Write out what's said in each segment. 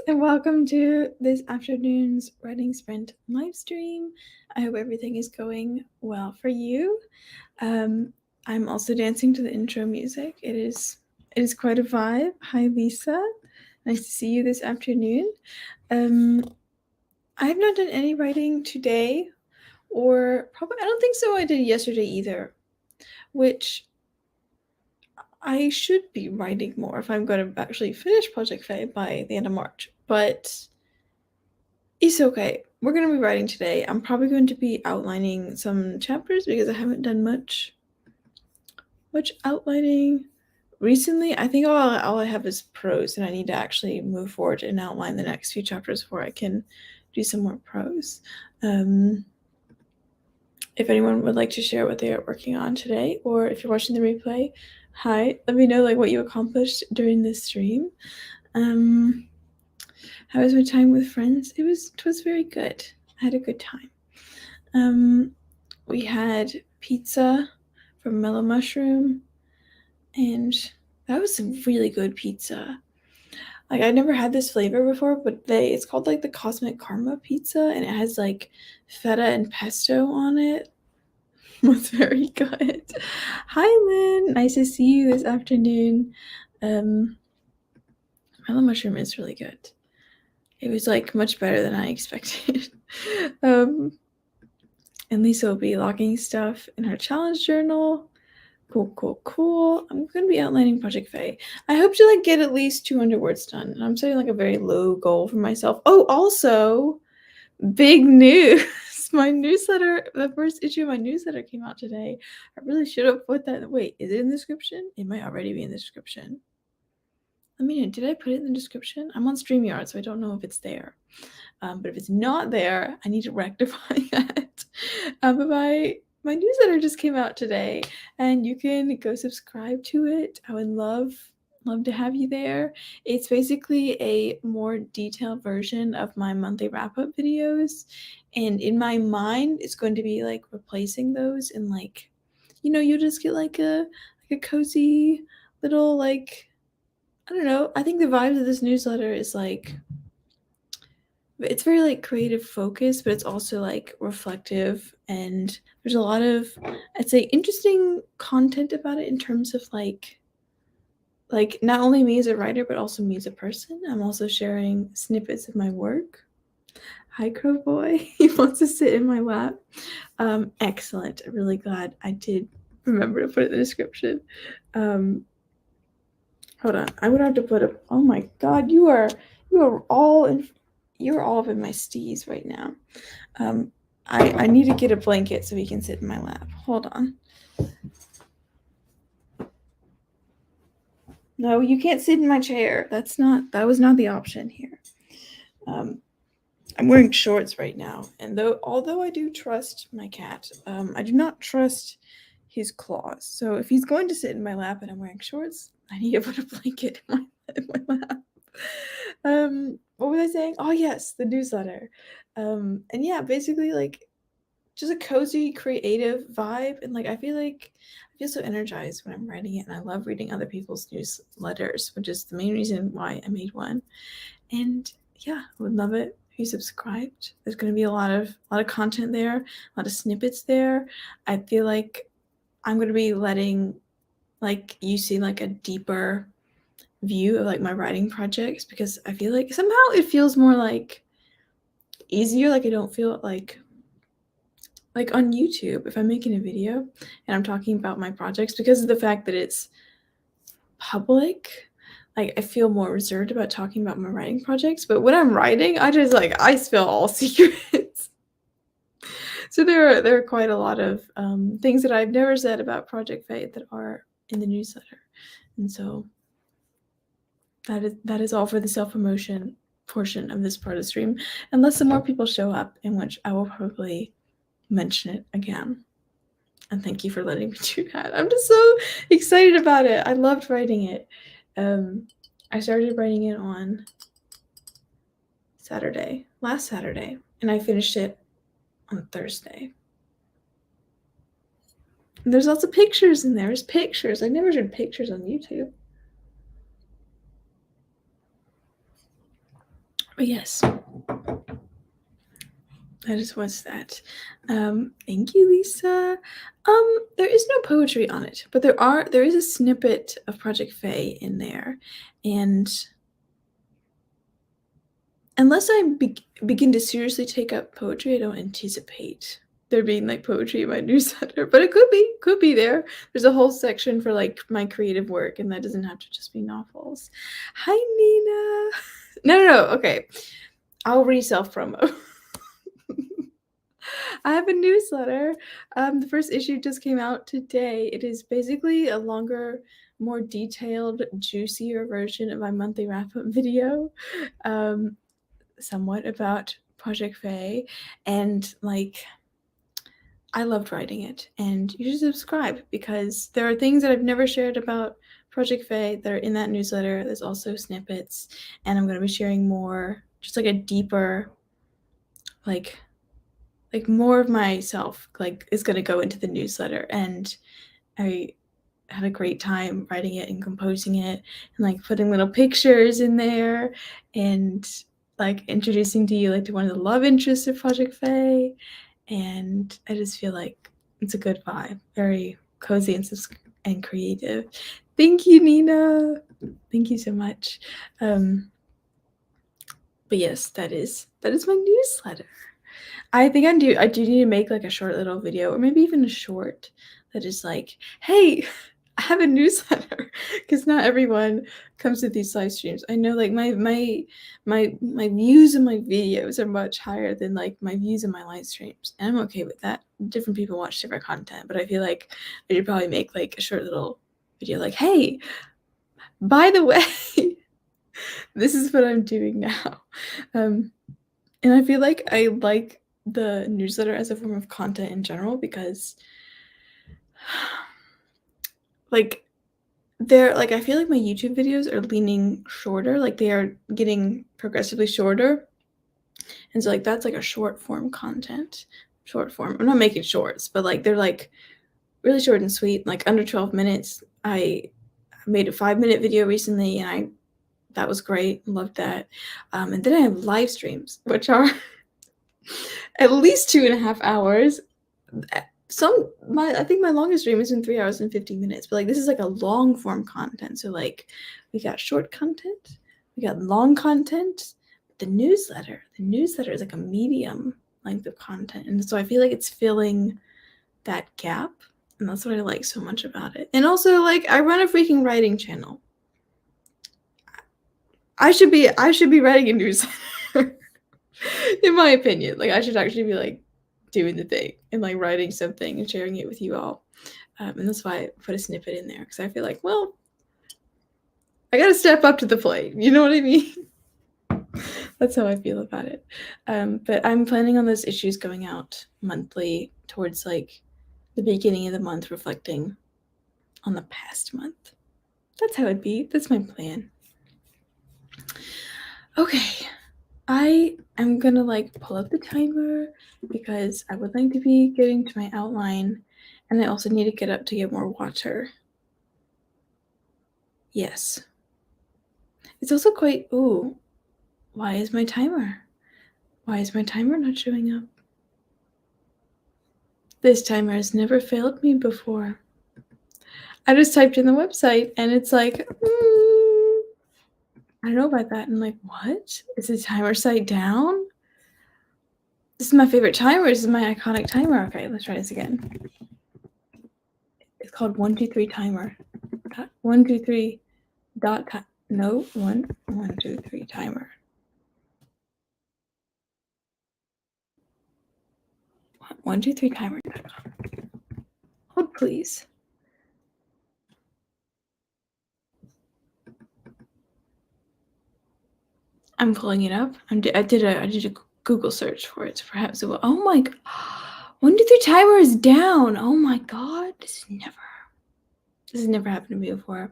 and welcome to this afternoon's writing sprint live stream. I hope everything is going well for you. I'm also dancing to the intro music. It is quite a vibe. Hi, Lisa. Nice to see you this afternoon. I have not done any writing today, or probably I don't think so. I did yesterday either, which I should be writing more if I'm going to actually finish Project Faye by the end of March, but it's okay. We're going to be writing today. I'm probably going to be outlining some chapters because I haven't done much outlining recently. I think all I have is prose, and I need to actually move forward and outline the next few chapters before I can do some more prose. If anyone would like to share what they are working on today, or if you're watching the replay, hi, let me know what you accomplished during this stream. How was my time with friends? It was very good. I had a good time. We had pizza from Mellow Mushroom, and that was some really good pizza. I never had this flavor before, but it's called the Cosmic Karma pizza, and it has feta and pesto on it. It was very good. Hi, Lynn. Nice to see you this afternoon. Mellow Mushroom is really good. It was much better than I expected. And Lisa will be logging stuff in her challenge journal. Cool. I'm going to be outlining Project Faye. I hope to get at least 200 words done. And I'm setting a very low goal for myself. Oh, also, big news. My newsletter, the first issue of my newsletter came out today. I really should have put that. Wait, is it in the description? It might already be in the description. Let me know. Did I put it in the description? I'm on StreamYard, so I don't know if it's there. But if it's not there, I need to rectify that. But my newsletter just came out today, and you can go subscribe to it. I would love to have you there. It's basically a more detailed version of my monthly wrap-up videos, and in my mind, it's going to be replacing those, and you just get a cozy little I don't know. I think the vibe of this newsletter is it's very creative focus, but it's also reflective, and there's a lot of, I'd say, interesting content about it in terms of not only me as a writer, but also me as a person. I'm also sharing snippets of my work. Hi, Crow Boy. He wants to sit in my lap. Excellent. I'm really glad I did remember to put it in the description. Hold on. I'm gonna have to put up. Oh my God, you are all in. You're all up in my stees right now. I need to get a blanket so he can sit in my lap. Hold on. No, you can't sit in my chair. That was not the option here. I'm wearing shorts right now, and although I do trust my cat, I do not trust his claws. So if he's going to sit in my lap and I'm wearing shorts, I need to put a blanket in my lap. What was I saying? Oh yes, the newsletter. And yeah, basically just a cozy, creative vibe, and I feel so energized when I'm writing it, and I love reading other people's newsletters, which is the main reason why I made one. And yeah, I would love it if you subscribed. There's going to be a lot of content there, a lot of snippets there. I feel like I'm going to be letting you see a deeper view of my writing projects, because I feel somehow it feels more easier. I don't feel on YouTube, if I'm making a video and I'm talking about my projects, because of the fact that it's public, I feel more reserved about talking about my writing projects. But when I'm writing, I just I spill all secrets. So there are quite a lot of things that I've never said about Project Faye that are in the newsletter, and so that is all for the self-promotion portion of this part of the stream, unless some more people show up, in which I will probably mention it again. And thank you for letting me do that. I'm just so excited about it. I loved writing it. I started writing it on last Saturday, and I finished it on Thursday. And there's lots of pictures in there. There's pictures. I never showed pictures on YouTube. But yes, that is what's that. Thank you, Lisa. There is no poetry on it, but there is a snippet of Project Faye in there, and unless I begin to seriously take up poetry, I don't anticipate there being like poetry in my newsletter, but it could be there. There's a whole section for like my creative work, and that doesn't have to just be novels. Hi, Nina. No. Okay, I'll re-self promo. I have a newsletter. The first issue just came out today. It is basically a longer, more detailed, juicier version of my monthly wrap-up video. Somewhat about Project Faye, and like I loved writing it, and you should subscribe because there are things that I've never shared about Project Faye that are in that newsletter. There's also snippets, and I'm going to be sharing more, just like a deeper, like more of myself like is going to go into the newsletter, and I had a great time writing it and composing it and like putting little pictures in there and like introducing to you like to one of the love interests of Project Faye, and I just feel like it's a good vibe, very cozy and creative. Thank you, Nina. Thank you so much. But yes, that is my newsletter. I think I do need to make like a short little video, or maybe even a short that is like, hey, I have a newsletter, because not everyone comes to these live streams. I know like my views in my videos are much higher than like my views in my live streams, and I'm okay with that. Different people watch different content, but I feel like I should probably make like a short little video like, hey, by the way, this is what I'm doing now. And I feel like I like the newsletter as a form of content in general because like I feel like my YouTube videos are leaning shorter, like they are getting progressively shorter. And so like that's like a short form content. Short form. I'm not making shorts, but like they're like really short and sweet, like under 12 minutes. I made a 5-minute video recently, and that was great. Loved that. And then I have live streams, which are at least 2.5 hours. I think my longest stream is in 3 hours and 50 minutes, but like this is like a long form content. So like we got short content, we got long content. The newsletter is like a medium length of content, and so I feel like it's filling that gap, and that's what I like so much about it. And also like I run a freaking writing channel. I should be writing a newsletter. In my opinion, like I should actually be like doing the thing and like writing something and sharing it with you all. And that's why I put a snippet in there, because I feel like, well, I gotta step up to the plate. You know what I mean? That's how I feel about it. But I'm planning on those issues going out monthly towards like the beginning of the month, reflecting on the past month. That's how it'd be. That's my plan. Okay. I am gonna like pull up the timer because I would like to be getting to my outline, and I also need to get up to get more water. Yes. It's also quite, ooh, why is my timer not showing up? This timer has never failed me before. I just typed in the website and it's like, I don't know about that. And I'm like, what? Is the timer site down? This is my favorite timer. This is my iconic timer. Okay, let's try this again. It's called 123 timer. 123 dot time. No, 123 timer. 123 timer.com. Hold please. I'm pulling it up. I did a Google search for it, so perhaps it will. Oh my god. 123 timer is down. Oh my god. This has never happened to me before.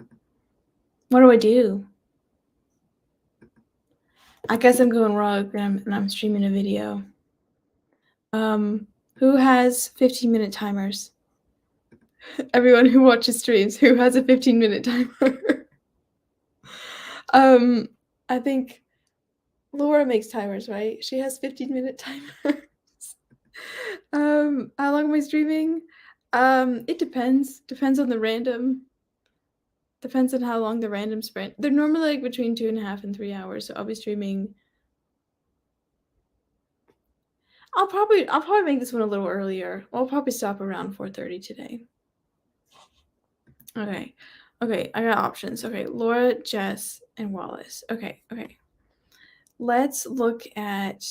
What do I do? I guess I'm going rogue and I'm streaming a video. Who has 15-minute timers? Everyone who watches streams, who has a 15-minute timer? I think Laura makes timers, right? She has 15-minute timers. How long am I streaming? It depends. Depends on the random. Depends on how long the random sprint. They're normally like between 2.5 and 3 hours, so I'll be streaming. I'll probably make this one a little earlier. I'll probably stop around 4:30 today. Okay. Okay, I got options. Okay, Laura, Jess, and Wallace. Okay. Let's look at.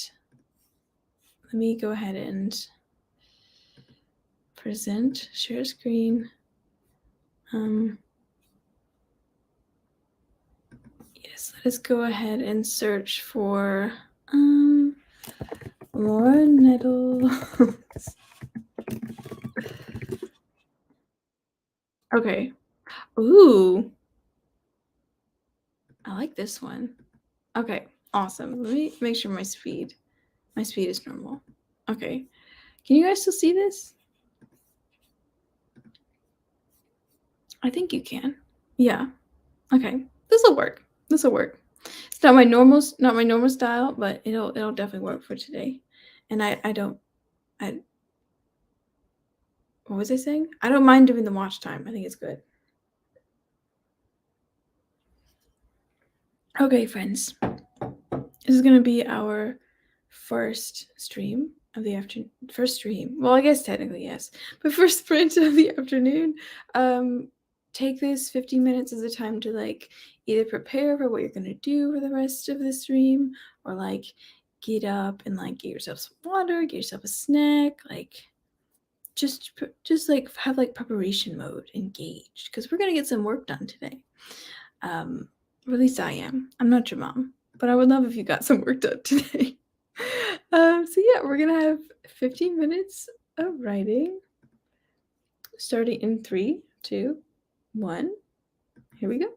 Let me go ahead and present, share screen. Yes, let us go ahead and search for Laura Nettles. Okay. Ooh. I like this one. Okay, awesome. Let me make sure my speed is normal. Okay. Can you guys still see this? I think you can. Yeah. Okay. This'll work. It's not my normal style, but it'll definitely work for today. And what was I saying? I don't mind doing the watch time. I think it's good. Okay, friends. This is gonna be our first stream of the afternoon. First stream. Well, I guess technically yes, but first sprint of the afternoon. Take this 15 minutes as a time to like either prepare for what you're gonna do for the rest of the stream, or like get up and like get yourself some water, get yourself a snack, like just like have like preparation mode engaged because we're gonna get some work done today. Or at least I am. I'm not your mom, but I would love if you got some work done today. So yeah, we're gonna have 15 minutes of writing, starting in 3, 2, 1. Here we go.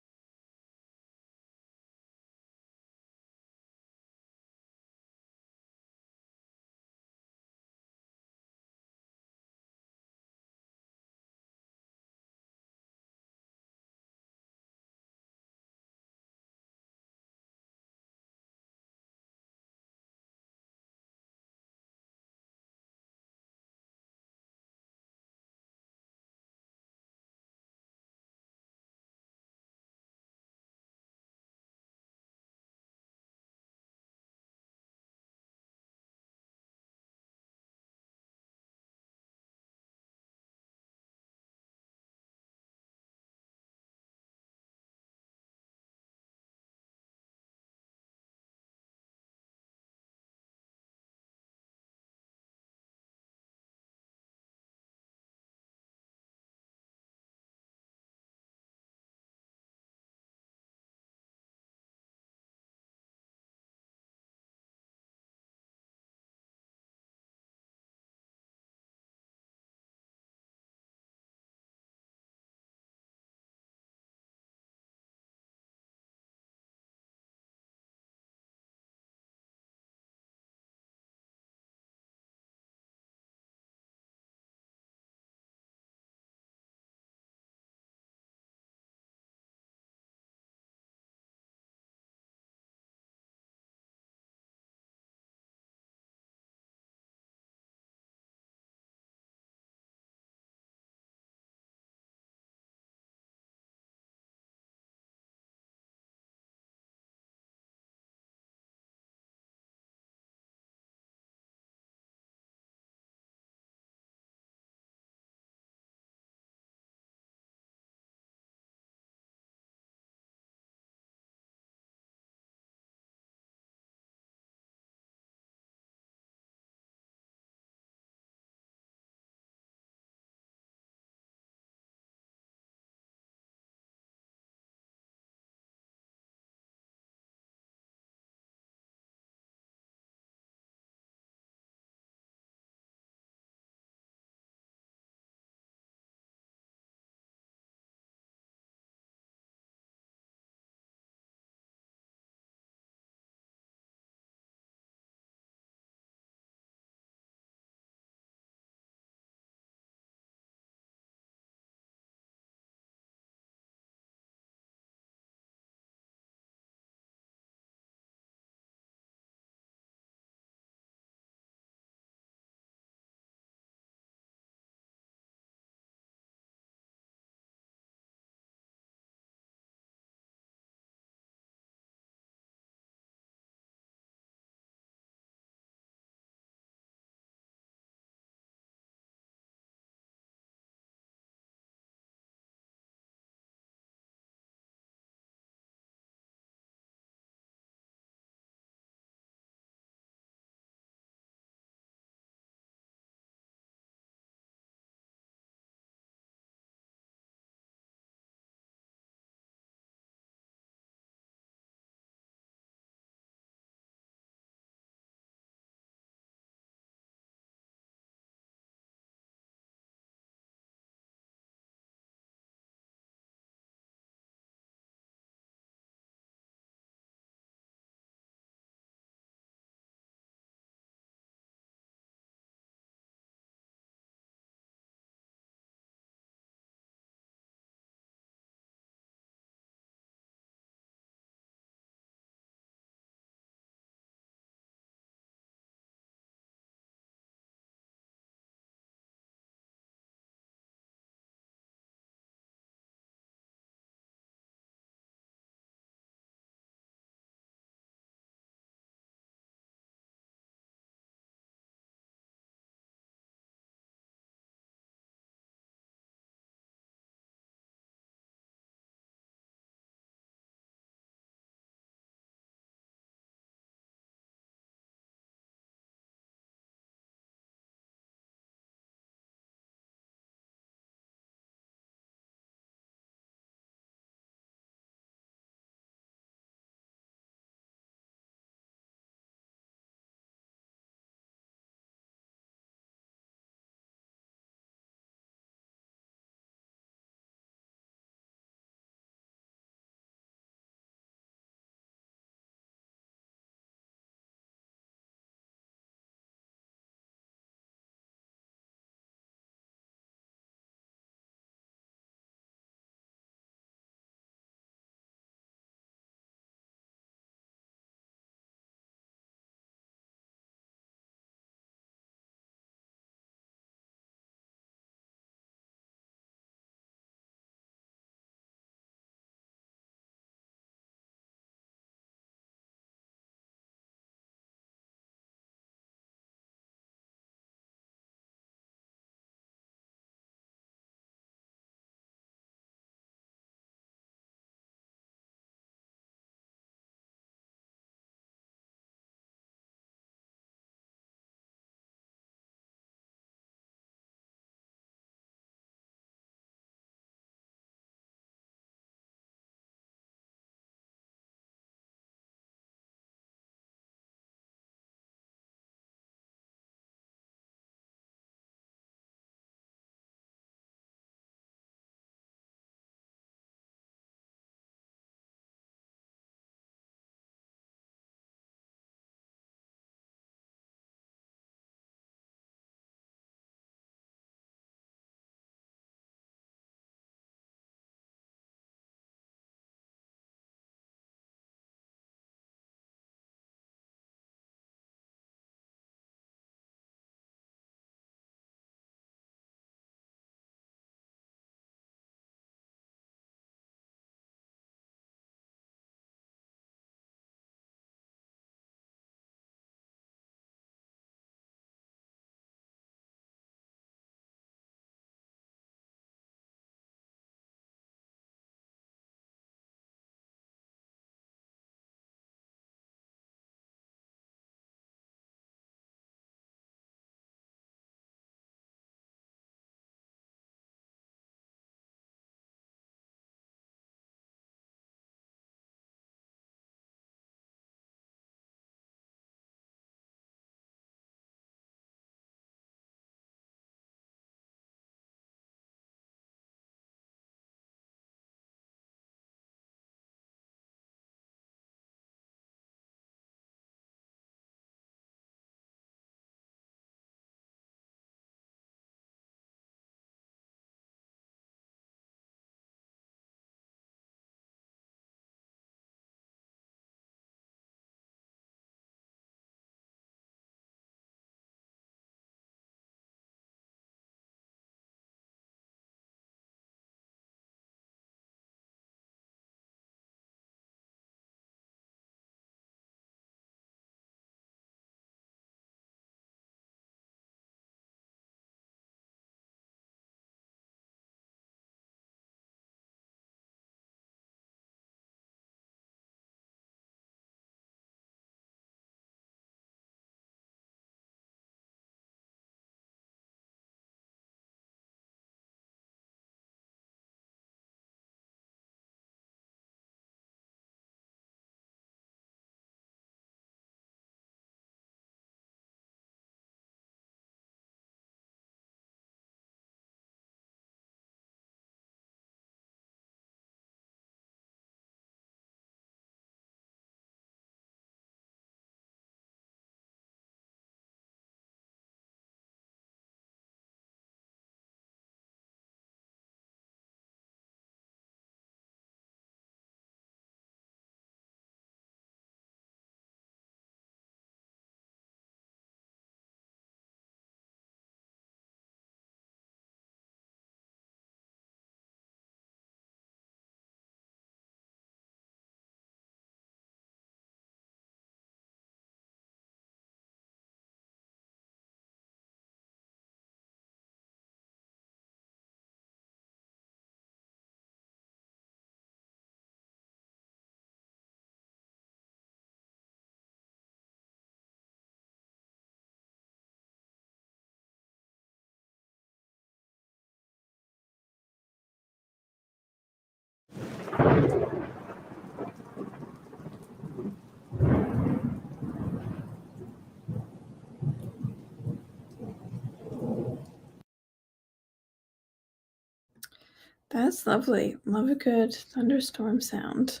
That's lovely. Love a good thunderstorm sound.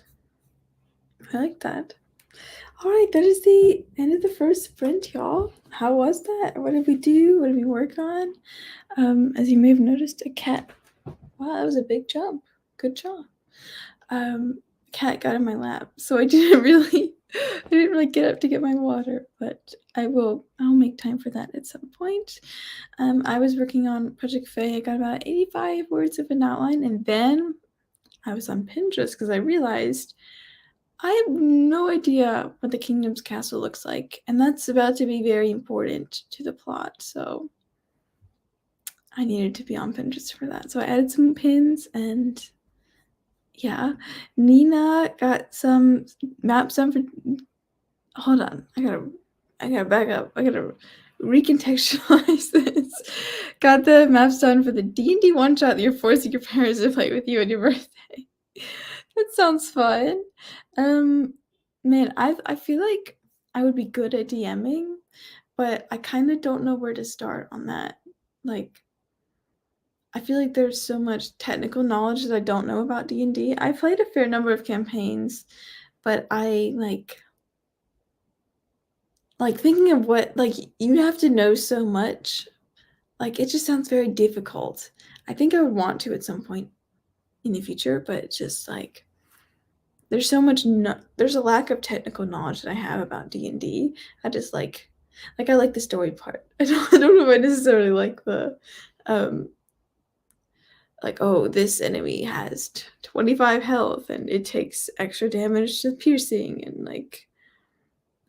I like that. All right, that is the end of the first sprint, y'all. How was that? What did we do? What did we work on? As you may have noticed, a cat. Wow, that was a big jump. Good job. Cat got in my lap, so I didn't really get up to get my water, but I'll make time for that at some point. I was working on Project Faye. I got about 85 words of an outline, and then I was on Pinterest because I realized I have no idea what the Kingdom's castle looks like, and that's about to be very important to the plot, so I needed to be on Pinterest for that. So I added some pins, and yeah, Nina got some maps done for. Hold on, I gotta back up. I gotta recontextualize this. Got the maps done for the D&D one shot that you're forcing your parents to play with you on your birthday. That sounds fun. Man, I feel like I would be good at DMing, but I kind of don't know where to start on that. Like, I feel like there's so much technical knowledge that I don't know about D&D. I played a fair number of campaigns, but I like thinking of what like you have to know so much. Like it just sounds very difficult. I think I would want to at some point in the future, but it's just like there's so much there's a lack of technical knowledge that I have about D&D. I just I like the story part. I don't know if I necessarily like the like, oh, this enemy has 25 health and it takes extra damage to piercing, and like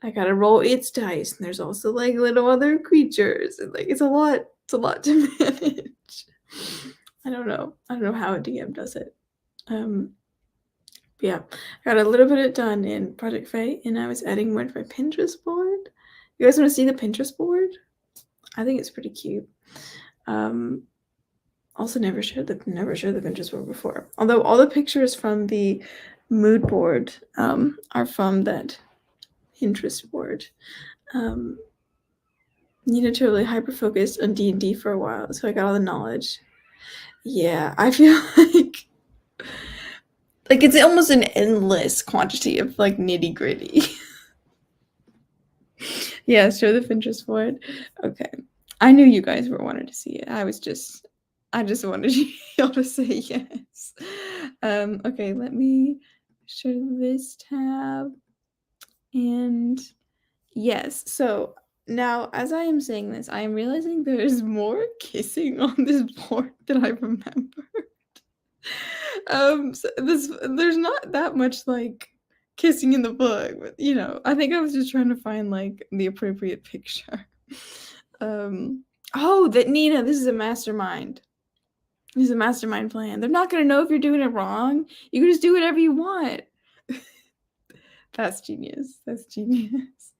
I gotta roll its dice, and there's also like little other creatures, and like it's a lot to manage. I don't know how a DM does it. Yeah, I got a little bit of it done in Project Faye, and I was adding more to my Pinterest board. You guys want to see the Pinterest board? I think it's pretty cute. Also never showed the Pinterest board before. Although all the pictures from the mood board are from that Pinterest board. Nina totally hyper focused on D&D for a while, so I got all the knowledge. Yeah, I feel like it's almost an endless quantity of like nitty gritty. Yeah, show the Pinterest board. Okay, I knew you guys were wanting to see it. I just wanted y'all to say yes. Okay, let me show this tab. And yes, so now as I am saying this, I am realizing there is more kissing on this board than I remembered. So there's not that much like kissing in the book, but you know, I think I was just trying to find like the appropriate picture. Oh, that Nina, this is a mastermind. This is a mastermind plan. They're not gonna know if you're doing it wrong. You can just do whatever you want. That's genius. That's genius.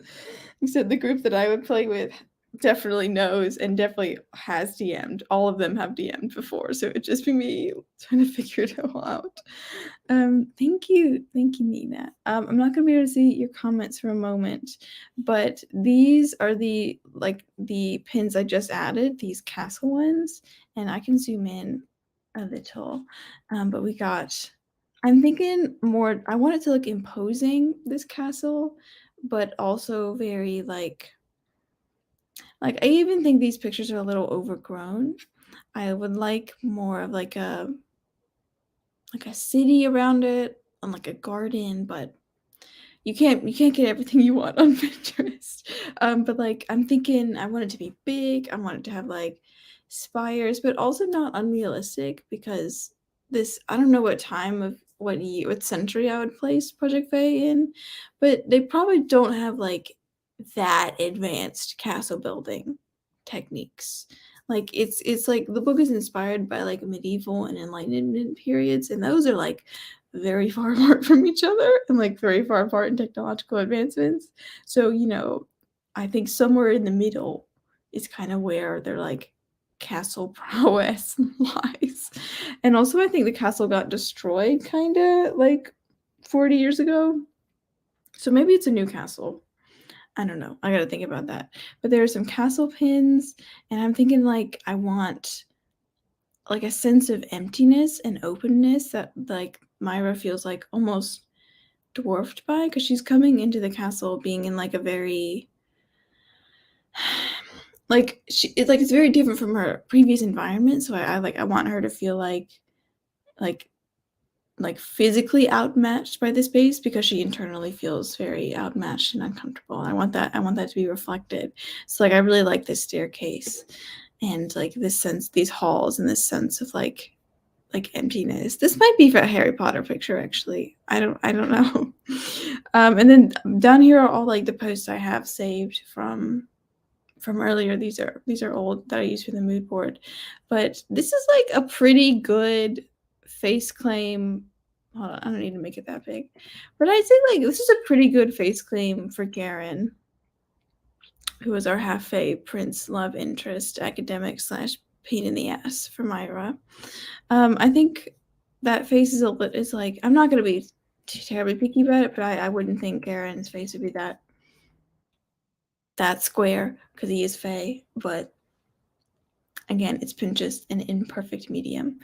Except the group that I would play with definitely knows and definitely has DM'd. All of them have DM'd before, so it'd just be me trying to figure it all out. Thank you, Nina. I'm not gonna be able to see your comments for a moment, but these are the pins I just added, these castle ones, and I can zoom in a little. But we got. I'm thinking more. I want it to look imposing, this castle, but also very I even think these pictures are a little overgrown. I would like more of like a city around it and like a garden, but you can't get everything you want on Pinterest. But like I'm thinking I want it to be big. I want it to have like spires, but also not unrealistic because this I don't know what time of what century I would place Project Faye in, but they probably don't have like that advanced castle building techniques. Like it's like the book is inspired by like medieval and enlightenment periods, and those are like very far apart from each other and like very far apart in technological advancements. So, you know, I think somewhere in the middle is kind of where their like castle prowess lies. And also, I think the castle got destroyed kind of like 40 years ago. So maybe it's a new castle. I don't know. I got to think about that. But there are some castle pins, and I'm thinking like I want like a sense of emptiness and openness that like Myra feels like almost dwarfed by, because she's coming into the castle being in like a very like it's very different from her previous environment. So I want her to feel like like physically outmatched by the space, because she internally feels very outmatched and uncomfortable. I want that to be reflected. So like I really like this staircase and like this sense, these halls, and this sense of like emptiness. This might be for a Harry Potter picture, actually. I don't know. And then down here are all like the posts I have saved from earlier. These are old that I used for the mood board, but this is like a pretty good face claim. Hold on, I don't need to make it that big, but I'd say like this is a pretty good face claim for Garen, who was our half-fae prince love interest, academic / pain in the ass for Myra. I think that face is like, I'm not gonna be terribly picky about it, but I wouldn't think Garen's face would be that square because he is fae. But again, it's been just an imperfect medium.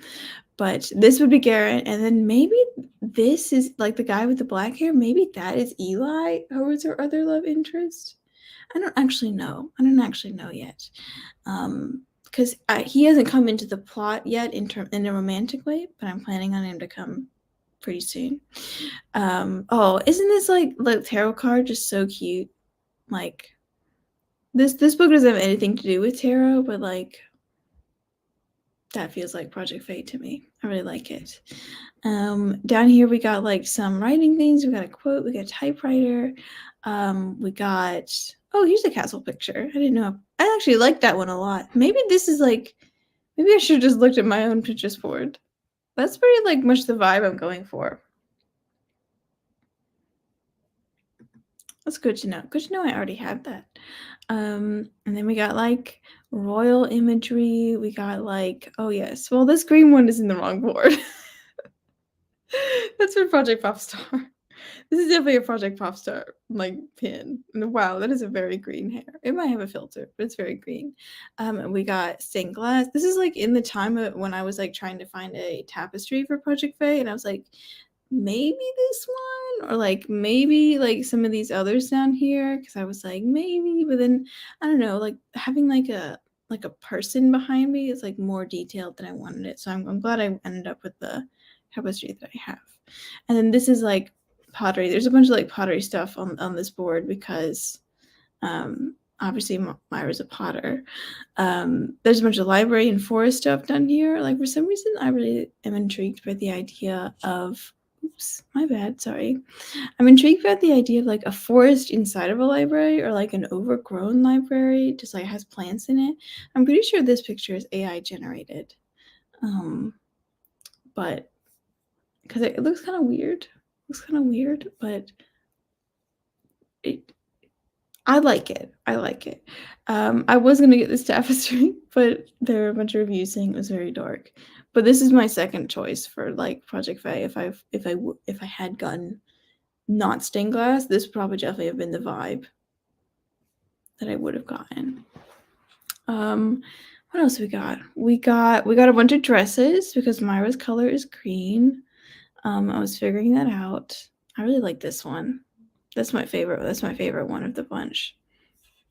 But this would be Garen, and then maybe this is like the guy with the black hair. Maybe that is Eli, who was her other love interest. I don't actually know yet, because he hasn't come into the plot yet in a romantic way. But I'm planning on him to come pretty soon. Oh, isn't this like the tarot card just so cute? Like this book doesn't have anything to do with tarot, but like that feels like Project Fate to me. I really like it. Down here we got like some writing things. We got a quote. We got a typewriter. We got, oh, here's a castle picture. I didn't know. I actually like that one a lot. Maybe this is like, maybe I should have just looked at my own Pinterest board. That's pretty like much the vibe I'm going for. That's good to know. Good to know I already had that. And then we got like royal imagery. We got like, oh yes, well this green one is in the wrong board. That's for Project Popstar. This is definitely a Project Popstar like pin. And wow, that is a very green hair. It might have a filter, but it's very green. And we got stained glass. This is like in the time of when I was like trying to find a tapestry for Project Fae, and I was like, maybe this one, or like maybe like some of these others down here, because I was like maybe, but then I don't know, like having like a person behind me is like more detailed than I wanted it. So I'm glad I ended up with the tapestry that I have. And then this is like pottery. There's a bunch of like pottery stuff on this board because obviously Myra's a potter. There's a bunch of library and forest stuff down here. Like for some reason I really am intrigued by the idea of, oops, my bad, sorry. I'm intrigued by the idea of like a forest inside of a library, or like an overgrown library, just like has plants in it. I'm pretty sure this picture is AI generated. But because it looks kind of weird. But I like it. I was gonna get this tapestry, but there were a bunch of reviews saying it was very dark. But this is my second choice for like Project Fae. If I had gotten not stained glass, this would probably definitely have been the vibe that I would have gotten. What else we got? We got a bunch of dresses because Myra's color is green. I was figuring that out. I really like this one. That's my favorite. That's my favorite one of the bunch.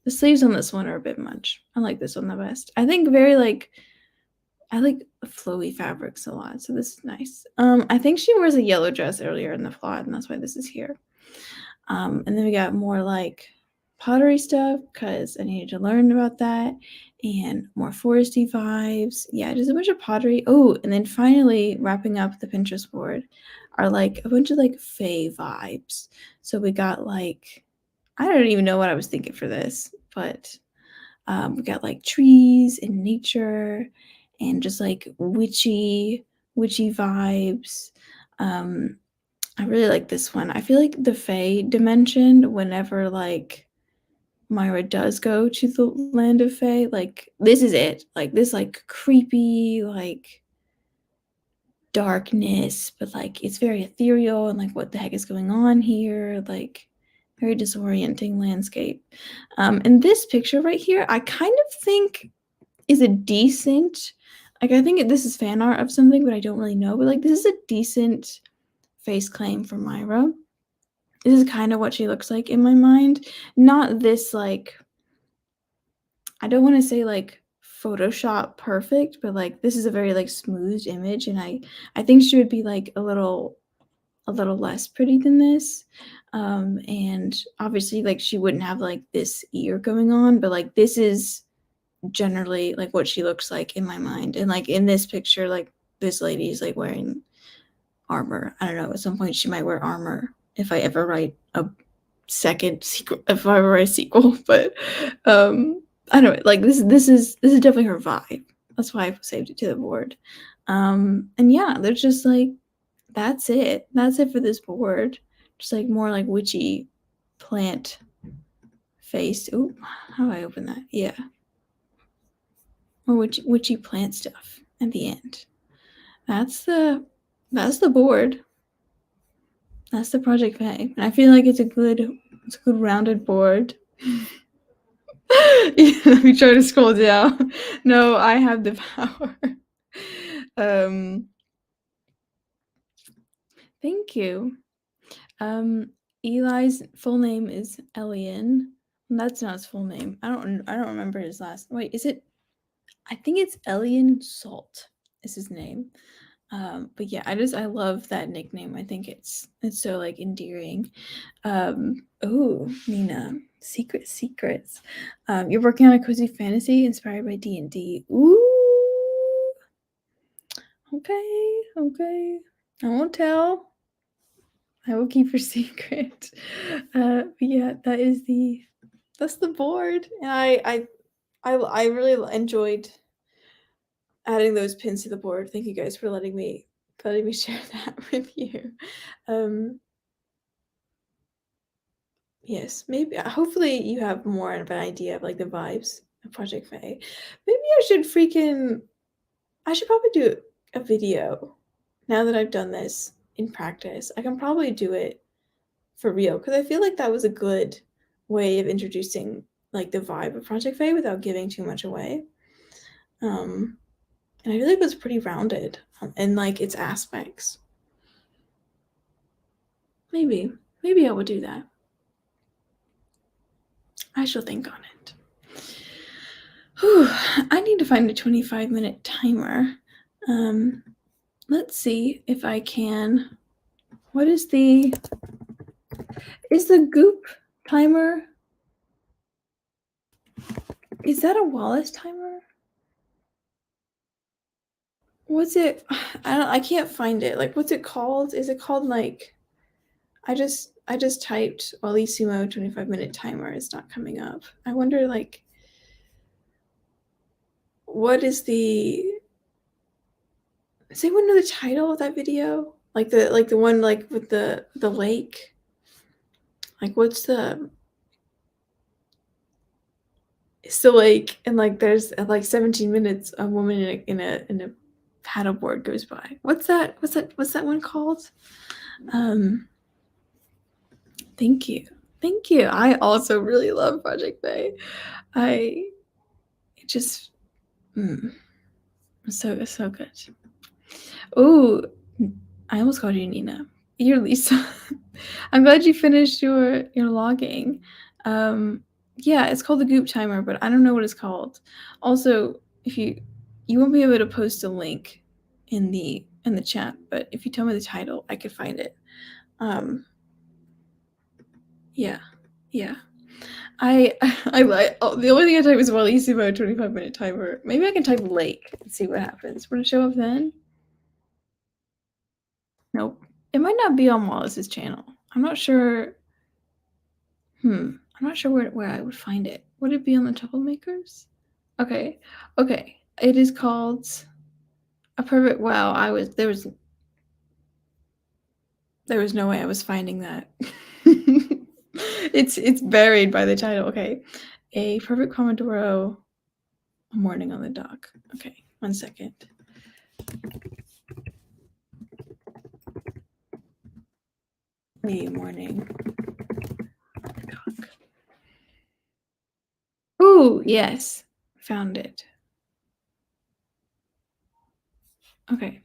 The sleeves on this one are a bit much. I like this one the best. I think I like flowy fabrics a lot, so this is nice. I think she wears a yellow dress earlier in the plot, and that's why this is here. And then we got more like pottery stuff because I needed to learn about that, and more foresty vibes. Yeah, just a bunch of pottery. Oh, and then finally wrapping up the Pinterest board are like a bunch of like fae vibes. So we got like, I don't even know what I was thinking for this, but we got like trees and nature and just like witchy vibes. I really like this one. I feel like the fae dimension, whenever like Myra does go to the land of fae, like this is it. Like this like creepy, like darkness, but like it's very ethereal and like what the heck is going on here, like very disorienting landscape. And this picture right here, I kind of think is a decent, like I think this is fan art of something, but I don't really know. But like this is a decent face claim for Myra. This is kind of what she looks like in my mind. Not this like, I don't want to say like Photoshop perfect, but like this is a very like smoothed image, and I think she would be like a little less pretty than this. And obviously like she wouldn't have like this ear going on, but like this is generally like what she looks like in my mind. And like in this picture, like this lady is like wearing armor. I don't know, at some point she might wear armor if I ever write a second sequel, if I ever write a sequel. But I don't know, like this is definitely her vibe. That's why I saved it to the board. And yeah, there's just like that's it for this board. Just like more like witchy plant face. Ooh, how do I open that? Yeah, more witchy plant stuff at the end. That's the board. That's the Project Faye. And I feel like it's a good rounded board. Let me try to scroll down. No, I have the power. Thank you. Eli's full name is Elian. That's not his full name. I don't remember his last. Wait, is it? I think it's Elian Salt is his name. But yeah, I love that nickname. I think it's so like endearing. Oh, Nina, secrets. You're working on a cozy fantasy inspired by D&D. Ooh. Okay. I won't tell. I will keep your secret. But yeah, that's the board. And I really enjoyed adding those pins to the board. Thank you guys for letting me share that with you. Yes, maybe hopefully you have more of an idea of like the vibes of Project Faye. Maybe I should probably do a video now that I've done this in practice. I can probably do it for real because I feel like that was a good way of introducing like the vibe of Project Faye without giving too much away. And I feel like it was pretty rounded in like its aspects. Maybe I will do that. I shall think on it. Whew, I need to find a 25-minute timer. Let's see if I can. What is the Goop timer? Is that a Wallace timer? What's it? I can't find it. Like, what's it called? Is it called like? I just typed Wallissimo 25-minute timer. It's not coming up. I wonder like, what is the? Does anyone know the title of that video? Like the one like with the lake. Like what's the? It's the lake, and like there's at like 17 minutes a woman in a paddleboard goes by. What's that one called? Thank you. I also really love Project Bay. So good. Oh, I almost called you Nina. You're Lisa. I'm glad you finished your logging. Yeah, it's called the Goop timer, but I don't know what it's called. Also, if you won't be able to post a link in the chat, but if you tell me the title, I could find it. Yeah. I like the only thing I type is Wallissimo 25-minute timer. Maybe I can type lake and see what happens. Would it show up then? Nope. It might not be on Wallace's channel. I'm not sure. I'm not sure where I would find it. Would it be on the Troublemakers? Okay. It is called A Perfect. Wow, there was no way I was finding that. It's buried by the title. Okay. A Perfect Pomodoro Morning on the Dock. Okay, 1 second. the morning talk. Ooh, yes, found it. Okay.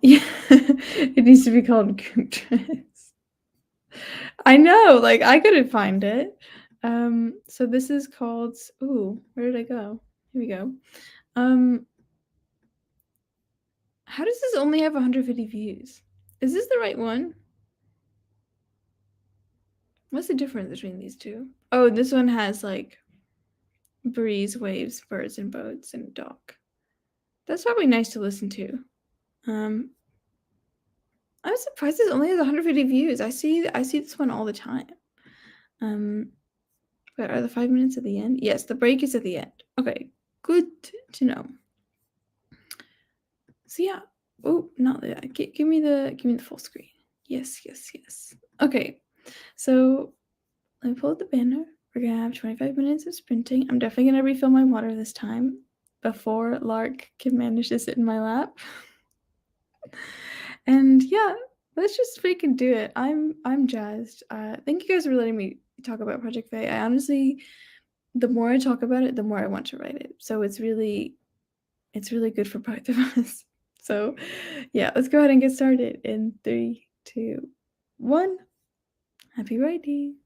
Yeah, it needs to be called group dress. I know, like I couldn't find it. So this is called. Ooh, where did I go? Here we go. How does this only have 150 views? Is this the right one? What's the difference between these two? Oh, this one has like breeze, waves, birds, and boats, and dock. That's probably nice to listen to. Um, I'm surprised this only has 150 views. I see this one all the time. But are the 5 minutes at the end? Yes, the break is at the end. Okay, good to know. So yeah. Oh, not that. Give me the full screen. Yes, yes, yes. Okay, so let me pull up the banner. We're gonna have 25 minutes of sprinting. I'm definitely gonna refill my water this time before Lark can manage to sit in my lap. And yeah, let's just freaking do it. I'm jazzed. Thank you guys for letting me talk about Project Faye. I honestly, the more I talk about it, the more I want to write it. So it's really good for both of us. So yeah, let's go ahead and get started in 3, 2, 1. Happy writing.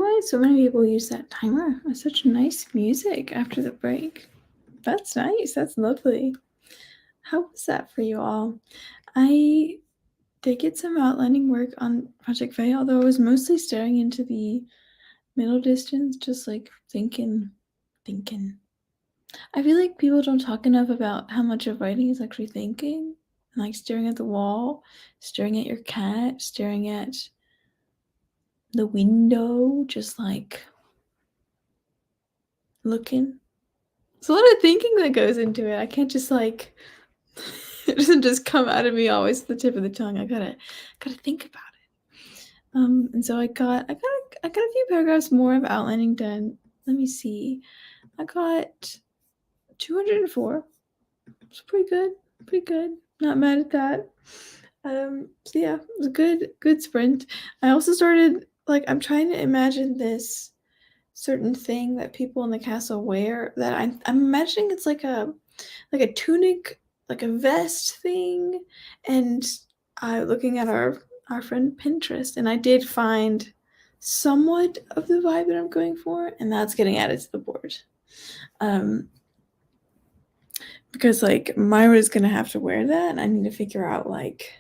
why so many people use that timer. It's such nice music after the break. That's nice. That's lovely. How was that for you all? I did get some outlining work on Project Faye, although I was mostly staring into the middle distance, just like thinking. I feel like people don't talk enough about how much of writing is actually thinking, and like staring at the wall, staring at your cat, staring at the window, just like looking. There's a lot of thinking that goes into it. I can't just like it doesn't just come out of me always at the tip of the tongue. I gotta think about it. And so I got a few paragraphs more of outlining done. Let me see. I got 204. It's pretty good. Not mad at that. So yeah, it was a good sprint. I also started like I'm trying to imagine this certain thing that people in the castle wear that I'm imagining it's like a tunic, like a vest thing, and looking at our friend Pinterest, and I did find somewhat of the vibe that I'm going for, and that's getting added to the board. Because like Myra's gonna have to wear that, and I need to figure out like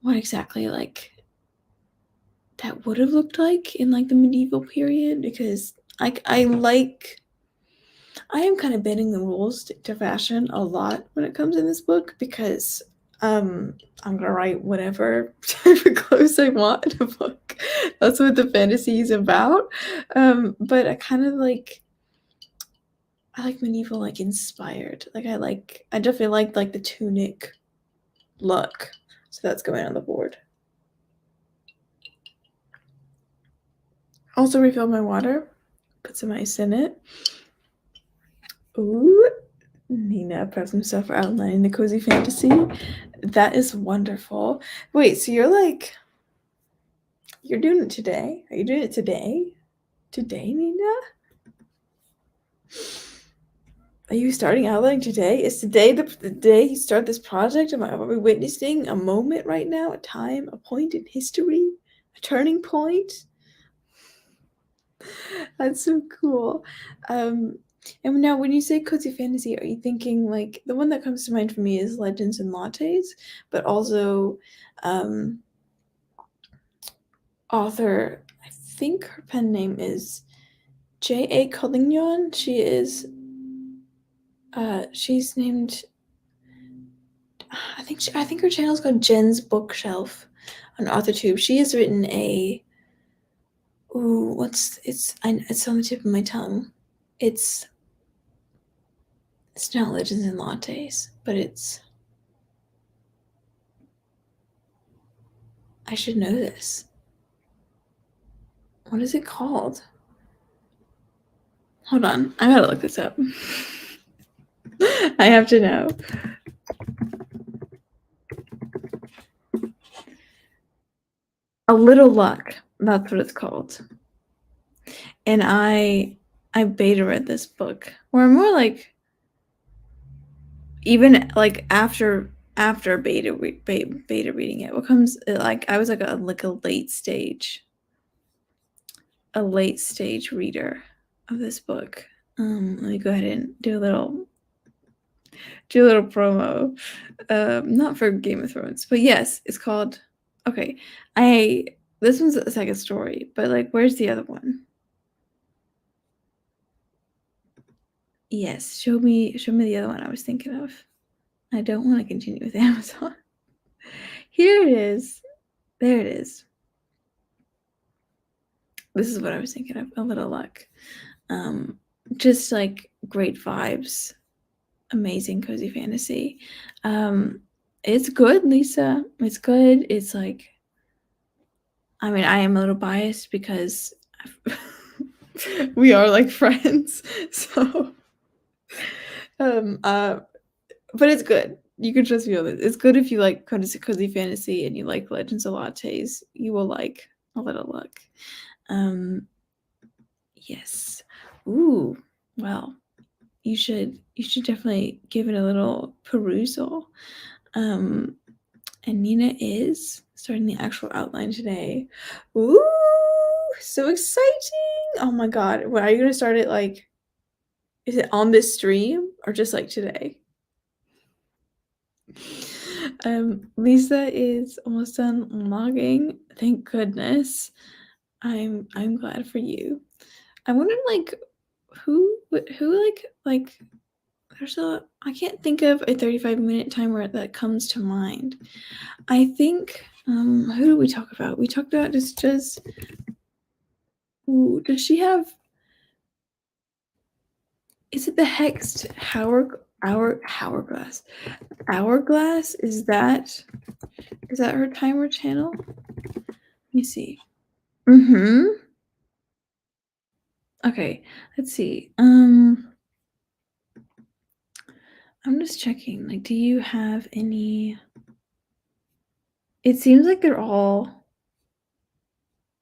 what exactly like that would have looked like in like the medieval period, because I am kind of bending the rules to fashion a lot when it comes in this book, because I'm gonna write whatever type of clothes I want in a book. That's what the fantasy is about. But I kind of like medieval like inspired. Like I definitely like the tunic look. So that's going on the board. Also refilled my water, put some ice in it. Ooh, Nina preps himself for outlining the cozy fantasy. That is wonderful. Wait, so you're doing it today? Are you doing it today? Today, Nina? Are you starting outlining today? Is today the day you start this project? Are we witnessing a moment right now? A time, a point in history? A turning point? That's so cool. And now when you say cozy fantasy, are you thinking like the one that comes to mind for me is Legends and Lattes, but also author, I think her pen name is J.A. Collignon. She's named, I think her channel is called Jen's Bookshelf on AuthorTube. She has written it's on the tip of my tongue. It's not Legends and Lattes, but I should know this. What is it called? Hold on, I gotta look this up. I have to know. A Little Luck. That's what it's called. And I beta read this book, or more like even like after beta reading it. What comes like I was like a late stage reader of this book. Let me go ahead and do a little promo. Not for Game of Thrones, but yes, it's called. Okay, this one's a second story, but like, where's the other one? Yes, show me the other one I was thinking of. I don't want to continue with Amazon. Here it is. There it is. This is what I was thinking of. A Little Luck. Just like great vibes. Amazing cozy fantasy. It's good, Lisa. It's good. It's like, I mean, I am a little biased because we are like friends. So but it's good. You can trust me on this. It's good if you like cozy fantasy and you like Legends of Lattes. You will like A Little Luck. Yes. Ooh. Well, you should definitely give it a little perusal. And Nina is starting the actual outline today. Ooh. So exciting! Oh my god. Well, are you gonna start it like is it on this stream or just like today? Lisa is almost done logging. Thank goodness. I'm glad for you. I wonder like who like there's a I can't think of a 35-minute timer that comes to mind. I think who do we talk about? We talked about does she have is it the hexed hourglass? Hourglass? Is that her timer channel? Let me see. Mm-hmm. Okay, let's see. I'm just checking. Like, do you have any? It seems like they're all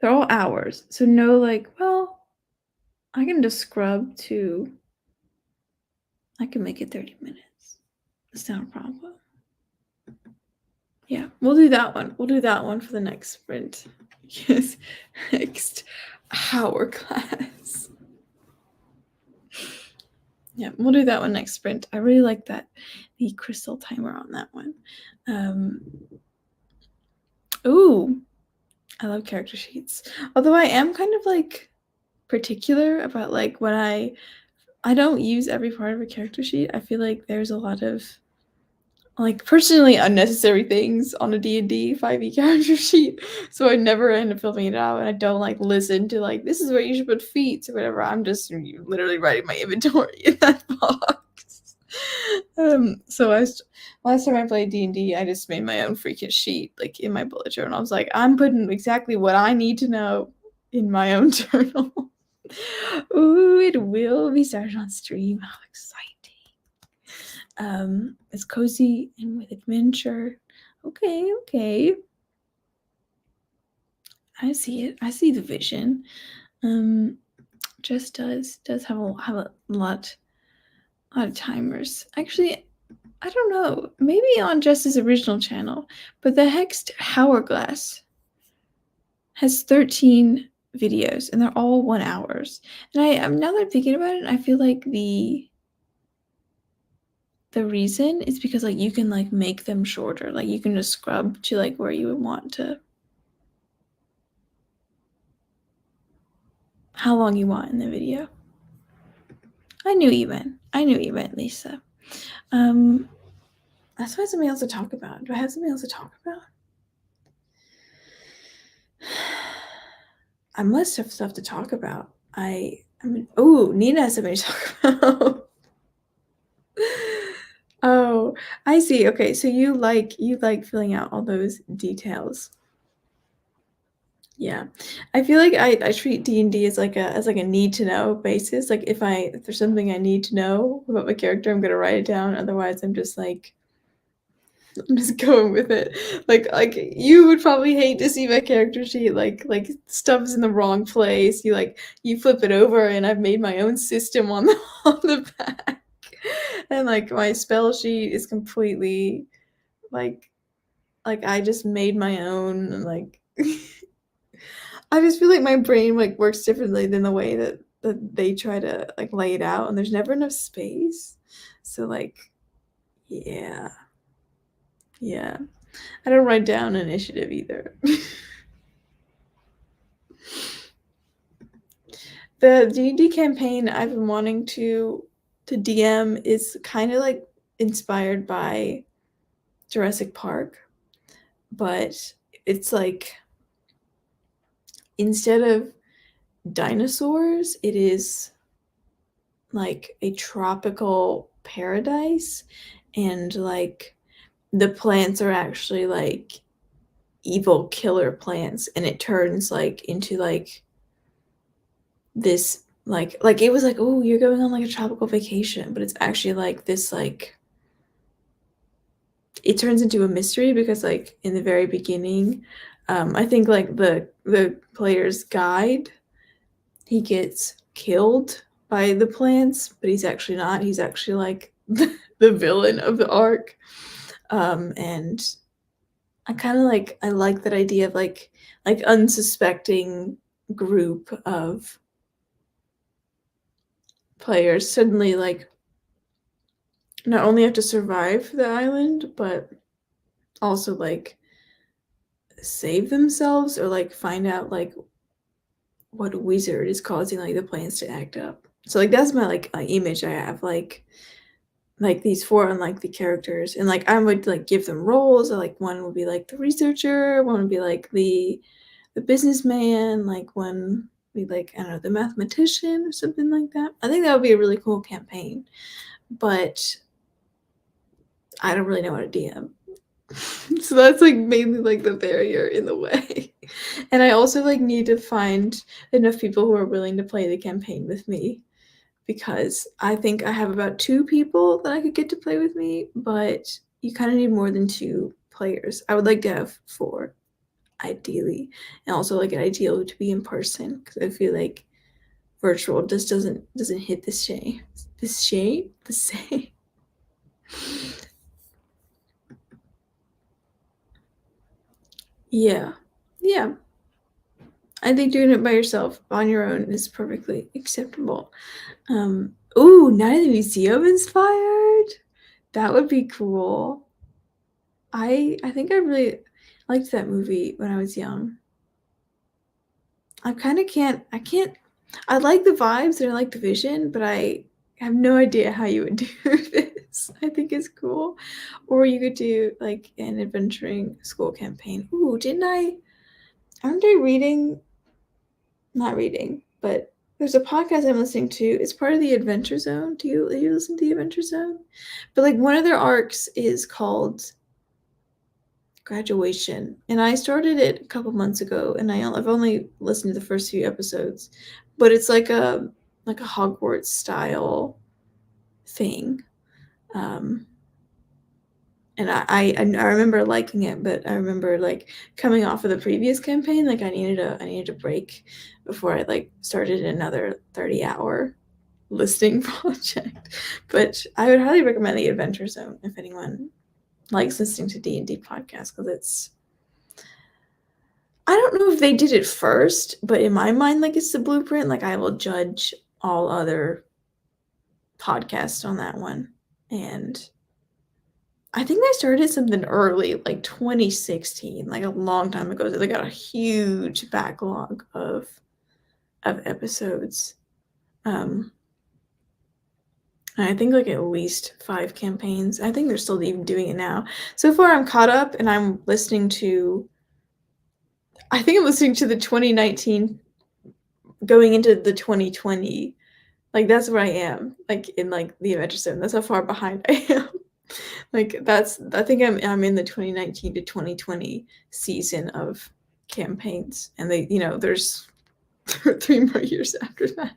hours. So no, like, well, I can just scrub to. I can make it 30 minutes. That's not a problem. Yeah, we'll do that one. We'll do that one for the next sprint. Yes, next hourglass. Yeah, we'll do that one next sprint. I really like that, the crystal timer on that one. Ooh, I love character sheets. Although I am kind of like particular about like when I don't use every part of a character sheet. I feel like there's a lot of like personally unnecessary things on a D&D 5e character sheet, so I never end up filling it out, and I don't like listen to like this is where you should put feats or whatever. I'm just literally writing my inventory in that box. So last time I played D&D, I just made my own freaking sheet like in my bullet journal. I was like, I'm putting exactly what I need to know in my own journal. Ooh, it will be started on stream. How exciting! It's cozy and with adventure. Okay. I see it. I see the vision. Just does have a lot of timers. Actually, I don't know. Maybe on Jess's original channel, but the Hexed Hourglass has 13 videos, and they're all 1 hours. And I'm now that I'm thinking about it, I feel like the reason is because like you can like make them shorter. Like you can just scrub to like where you would want to how long you want in the video. I knew you meant Lisa. That's why something else to talk about. Do I have something else to talk about? I must have stuff to talk about. I mean, oh, Nina has something to talk about. Oh, I see. Okay, so you like filling out all those details. Yeah, I feel like I treat D&D as like a need to know basis. Like if there's something I need to know about my character, I'm gonna write it down. Otherwise, I'm just going with it. Like you would probably hate to see my character sheet. Like stuff's in the wrong place. You flip it over, and I've made my own system on the on the back. And like my spell sheet is completely like I just made my own and like. I just feel like my brain like works differently than the way that they try to like lay it out, and there's never enough space. So like, yeah, I don't write down initiative either. The D&D campaign I've been wanting to DM is kind of like inspired by Jurassic Park, but it's like instead of dinosaurs, it is like a tropical paradise, and like the plants are actually like evil killer plants, and it turns like into like this like it was like, oh, you're going on like a tropical vacation, but it's actually like this like it turns into a mystery because like in the very beginning, I think like the player's guide, he gets killed by the plants, but he's actually not. He's actually like the villain of the arc. And I kind of like I like that idea of like unsuspecting group of players suddenly like not only have to survive the island, but also like save themselves or like find out like what wizard is causing like the plants to act up. So like that's my like image I have like these four unlikely characters, and like I would like give them roles. Or, like one would be like the researcher, one would be like the businessman, like one would be like I don't know the mathematician or something like that. I think that would be a really cool campaign, but I don't really know how to DM. So that's like mainly like the barrier in the way. And I also like need to find enough people who are willing to play the campaign with me, because I think I have about 2 people that I could get to play with me, but you kind of need more than 2 players. I would like to have 4 ideally, and also like an ideal to be in person, because I feel like virtual just doesn't hit the same. The same. Yeah. Yeah. I think doing it by yourself on your own is perfectly acceptable. Ooh, Night of the Museum inspired? That would be cool. I think I really liked that movie when I was young. I kinda can't I like the vibes and I like the vision, but I have no idea how you would do this. I think it's cool. Or you could do, like, an adventuring school campaign. Ooh, aren't I reading not reading, but there's a podcast I'm listening to. It's part of the Adventure Zone. Do you listen to the Adventure Zone? But, like, one of their arcs is called Graduation, and I started it a couple months ago, and I've only listened to the first few episodes, but it's like a Hogwarts style thing, um, and I remember liking it, but I remember like coming off of the previous campaign, like I needed a break before I like started another 30-hour listening project. But I would highly recommend the Adventure Zone if anyone likes listening to D&D podcasts, because it's I don't know if they did it first, but in my mind, like, it's the blueprint. Like, I will judge all other podcasts on that one. And I think they started something early, like 2016, like a long time ago. So they got a huge backlog of episodes. And I think like at least 5 campaigns. I think they're still even doing it now. So far, I'm caught up, and I'm listening to. I think I'm listening to the 2019 going into the 2020. Like, that's where I am, like, in, like, the Adventure Zone. That's how far behind I am. Like, I think I'm in the 2019 to 2020 season of campaigns, and there's 3 more years after that.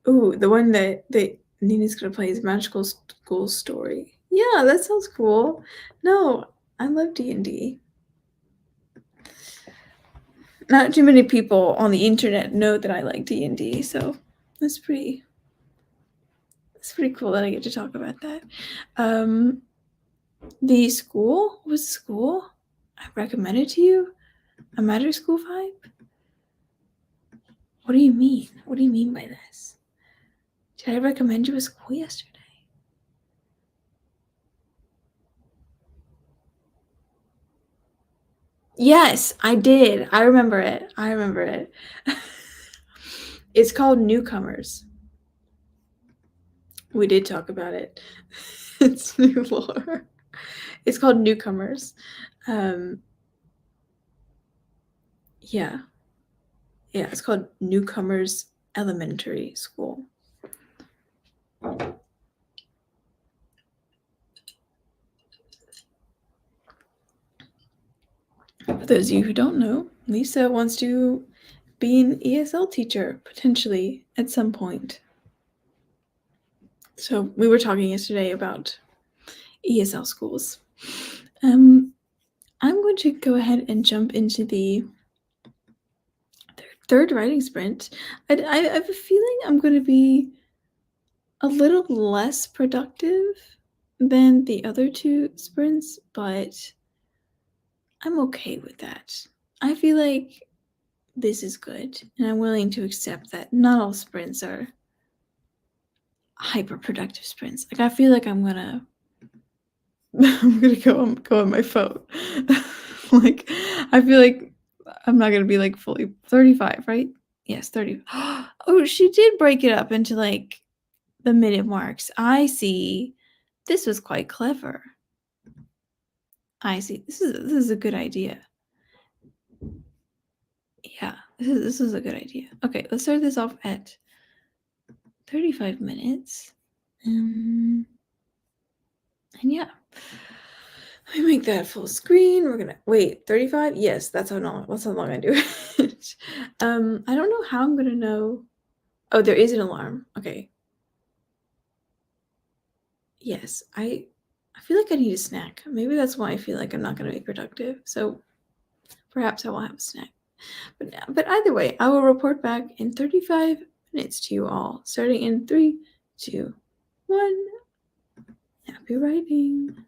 The one that Nina's gonna play is Magical School Story. Yeah, that sounds cool. No, I love D&D. Not too many people on the internet know that I like D&D, so that's pretty cool that I get to talk about that. The school was school I recommended to you? A magic school vibe? What do you mean? What do you mean by this? Did I recommend you a school yesterday? Yes, I did. I remember it. It's called Newcomers. We did talk about it. It's new lore. It's called Newcomers. Um, yeah. Yeah, it's called Newcomers Elementary School. For those of you who don't know, Lisa wants to be an ESL teacher, potentially, at some point. So we were talking yesterday about ESL schools. I'm going to go ahead and jump into the third writing sprint. I have a feeling I'm going to be a little less productive than the other 2 sprints, but I'm okay with that. I feel like this is good, and I'm willing to accept that not all sprints are hyper productive sprints. Like I feel like I'm gonna go on my phone. Like I feel like I'm not gonna be like fully 35, right? Yes, 30. Oh, she did break it up into like the minute marks. I see. This was quite clever. I see. This is a good idea. Yeah, this is a good idea. Okay, let's start this off at 35 minutes. And yeah. Let me make that full screen. We're gonna wait 35. Yes, that's how long I do it. I don't know how I'm gonna know. Oh, there is an alarm. Okay. Yes, I feel like I need a snack. Maybe that's why I feel like I'm not gonna be productive. So perhaps I will have a snack. But either way, I will report back in 35 minutes to you all, starting in 3, 2, 1. Happy writing.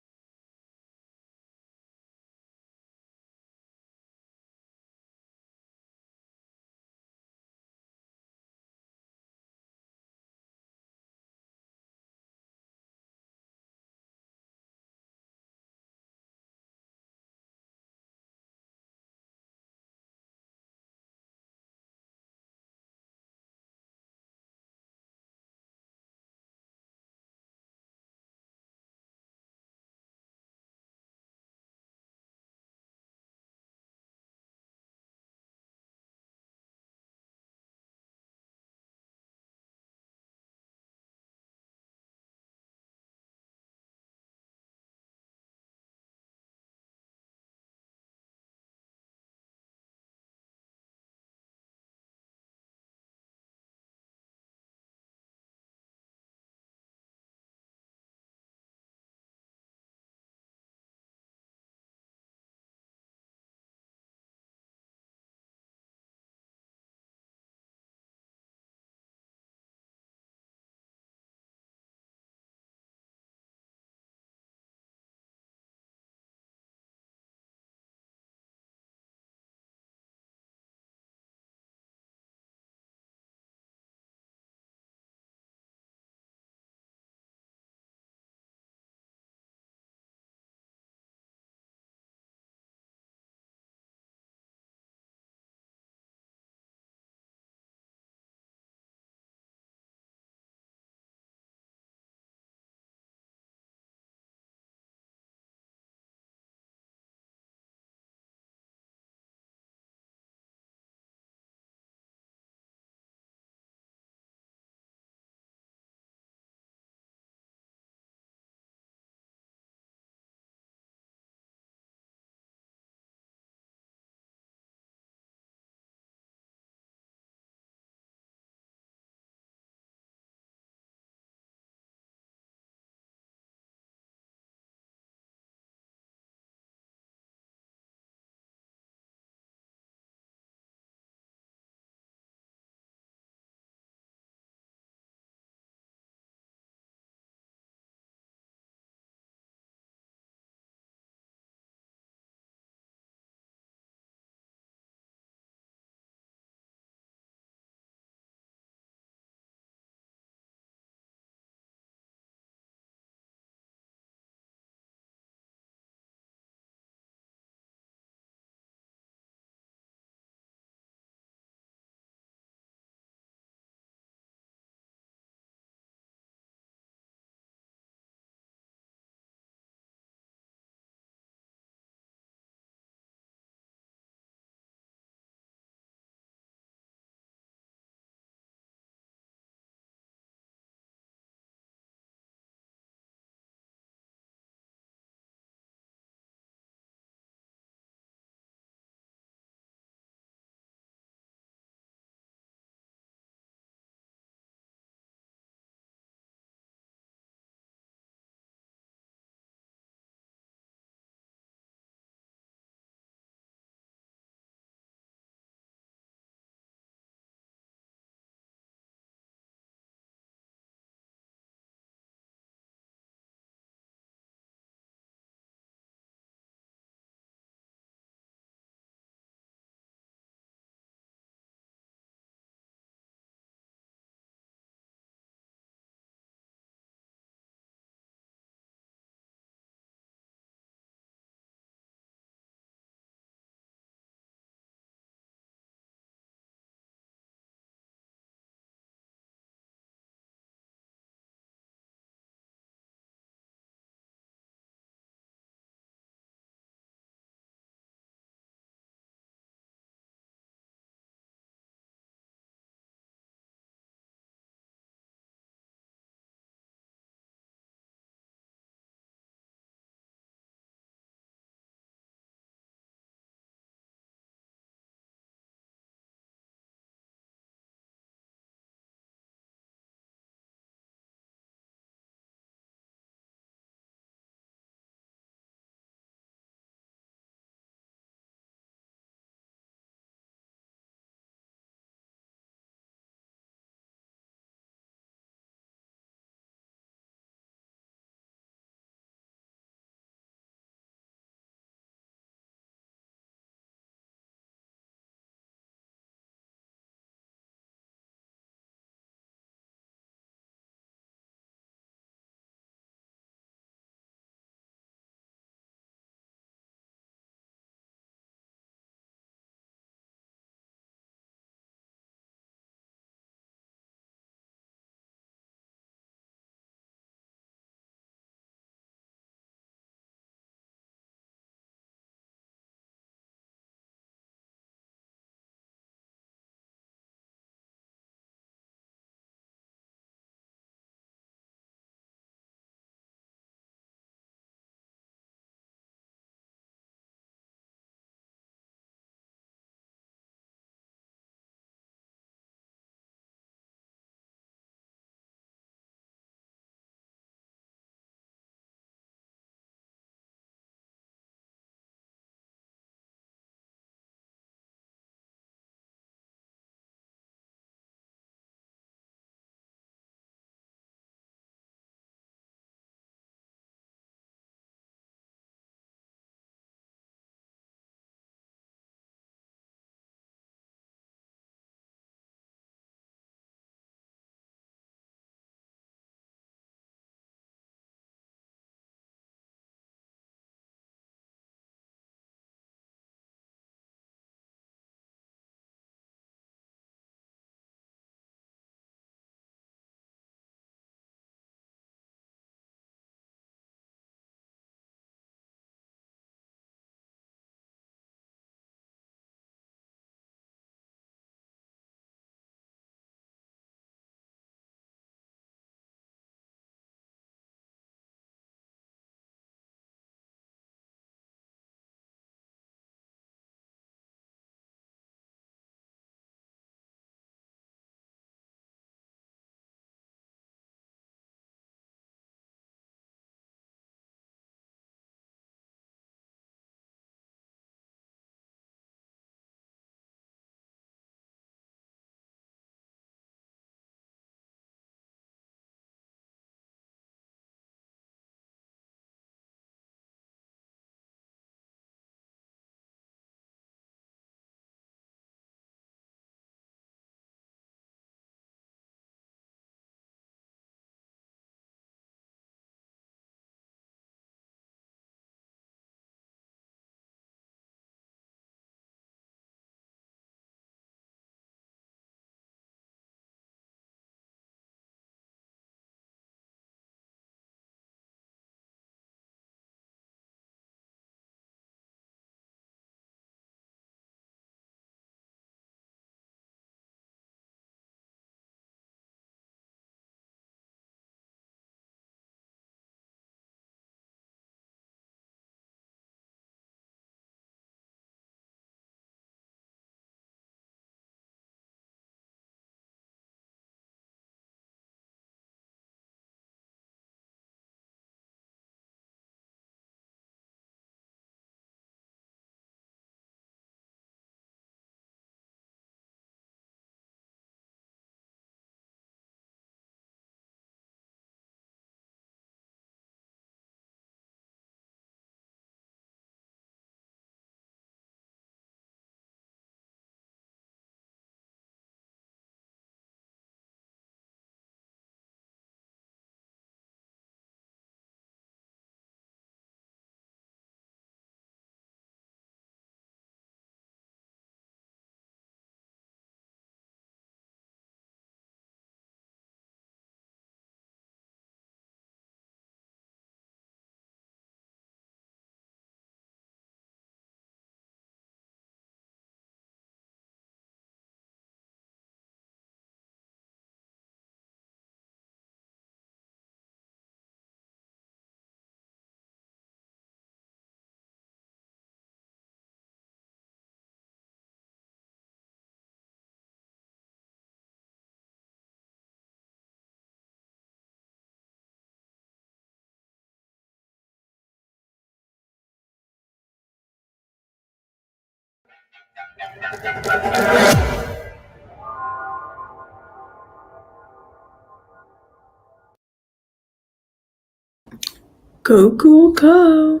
Go, go.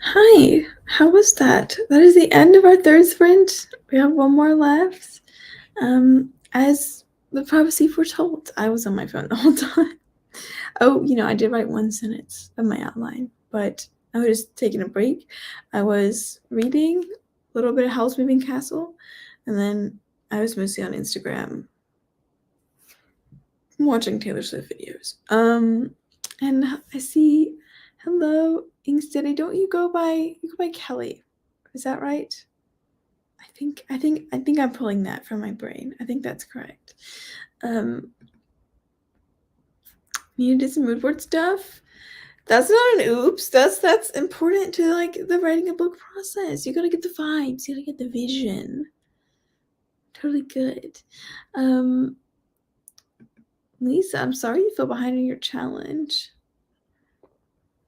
Hi, how was that? That is the end of our third sprint. We have one more left. As the prophecy foretold, I was on my phone the whole time. Oh, I did write one sentence of my outline, but I was just taking a break. I was reading a little bit of House Moving Castle, and then I was mostly on Instagram watching Taylor Swift videos. And I see, hello, Inksteady. Don't you go by Kelly? Is that right? I think I'm pulling that from my brain. I think that's correct. You did some mood board stuff. That's not an oops. That's important to like the writing a book process. You gotta get the vibes. You gotta get the vision. Totally good. Lisa, I'm sorry you fell behind in your challenge,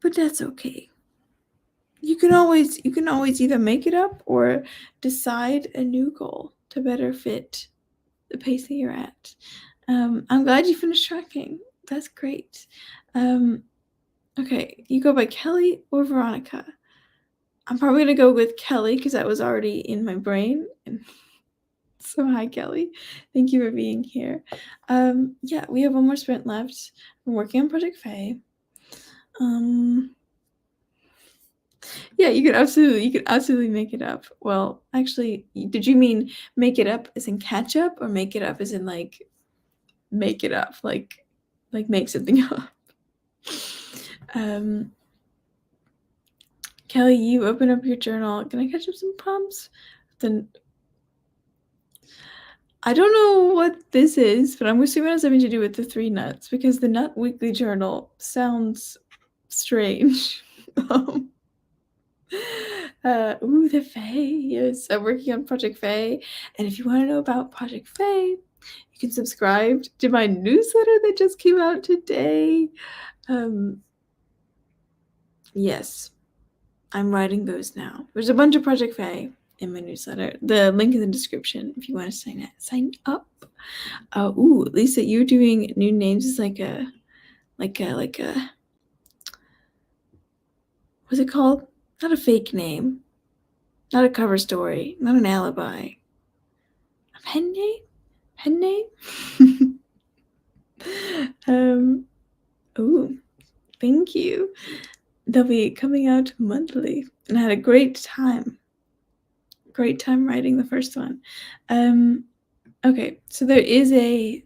but that's okay. You can always either make it up or decide a new goal to better fit the pace that you're at. I'm glad you finished tracking. That's great. Okay, you go by Kelly or Veronica. I'm probably gonna go with Kelly because that was already in my brain. And so hi, Kelly. Thank you for being here. Yeah, we have one more sprint left. I'm working on Project Faye. Yeah, you could absolutely make it up. Well, actually, did you mean make it up as in catch up, or make it up as in like make it up, like make something up? Kelly, you open up your journal. Can I catch up some prompts? Then I don't know what this is, but I'm assuming it has something to do with the 3 nuts because the Nut Weekly Journal sounds strange. The Faye. Yes, I'm working on Project Faye. And if you want to know about Project Faye, you can subscribe to my newsletter that just came out today. Yes, I'm writing those now. There's a bunch of Project Faye in my newsletter. The link in the description if you want to sign up. Lisa, you're doing new names is like a what's it called? Not a fake name. Not a cover story. Not an alibi. A pen name? Pen name? Thank you. They'll be coming out monthly. And I had a great time. Great time writing the first one. Okay, so there is a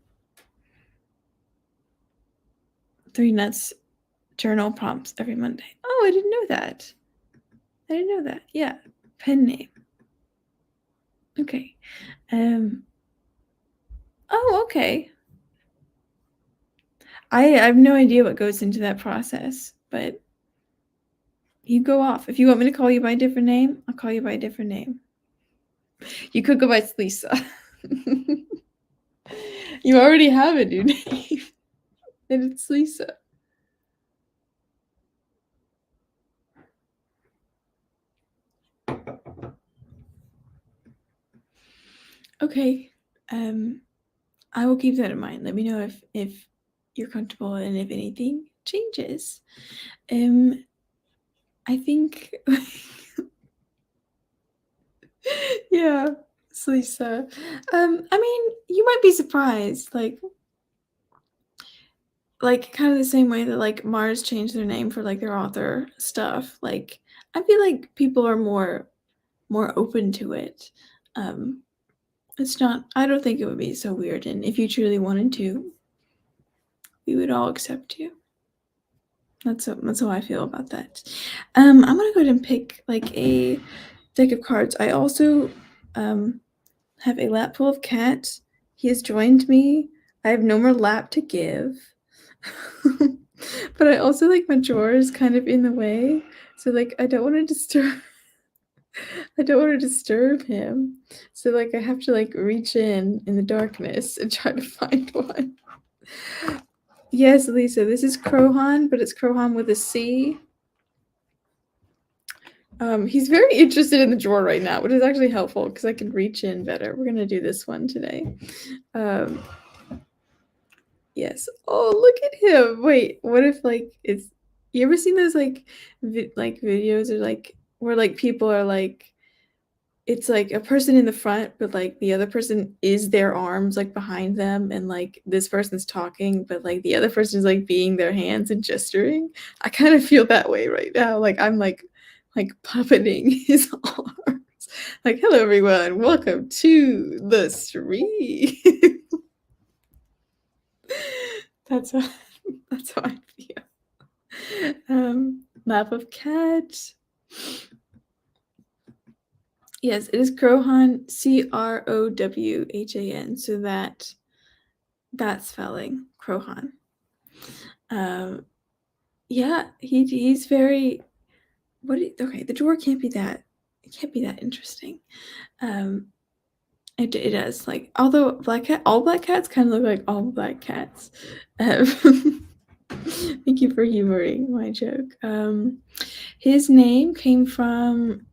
3 Nuts journal prompts every Monday. Oh, I didn't know that. Yeah, pen name. Okay. Oh, okay. I have no idea what goes into that process, but you go off. If you want me to call you by a different name, I'll call you by a different name. You could go by Lisa. You already have a new name, and it's Lisa. Okay. I will keep that in mind. Let me know if you're comfortable and if anything changes. I think yeah, it's Lisa. I mean, you might be surprised, like kind of the same way that like Mars changed their name for like their author stuff. Like I feel like people are more open to it. It's not. I don't think it would be so weird, and if you truly wanted to, we would all accept you. That's how I feel about that. I'm gonna go ahead and pick like a deck of cards. I also have a lap full of cats. He has joined me. I have no more lap to give. But I also like my drawer is kind of in the way. So like I don't want to disturb him. So like I have to like reach in the darkness and try to find one. Yes, Lisa, this is Crohan, but it's Crohan with a C. He's very interested in the drawer right now, which is actually helpful because I can reach in better. We're gonna do this one today. Yes. Oh, look at him. Wait, what if like it's you ever seen those like videos or like where like people are like it's like a person in the front, but like the other person is their arms like behind them, and like this person's talking, but like the other person's like being their hands and gesturing. I kind of feel that way right now. Like I'm like puppeting his arms. Like, hello everyone, welcome to the stream. That's how that's how I feel. Map of cat. Yes, it is Crowhan, Crowhan. So that spelling, Crowhan. Yeah, he's very. Okay, the drawer can't be that. It can't be that interesting. It does like although all black cats kind of look like all black cats. Thank you for humoring my joke. His name came from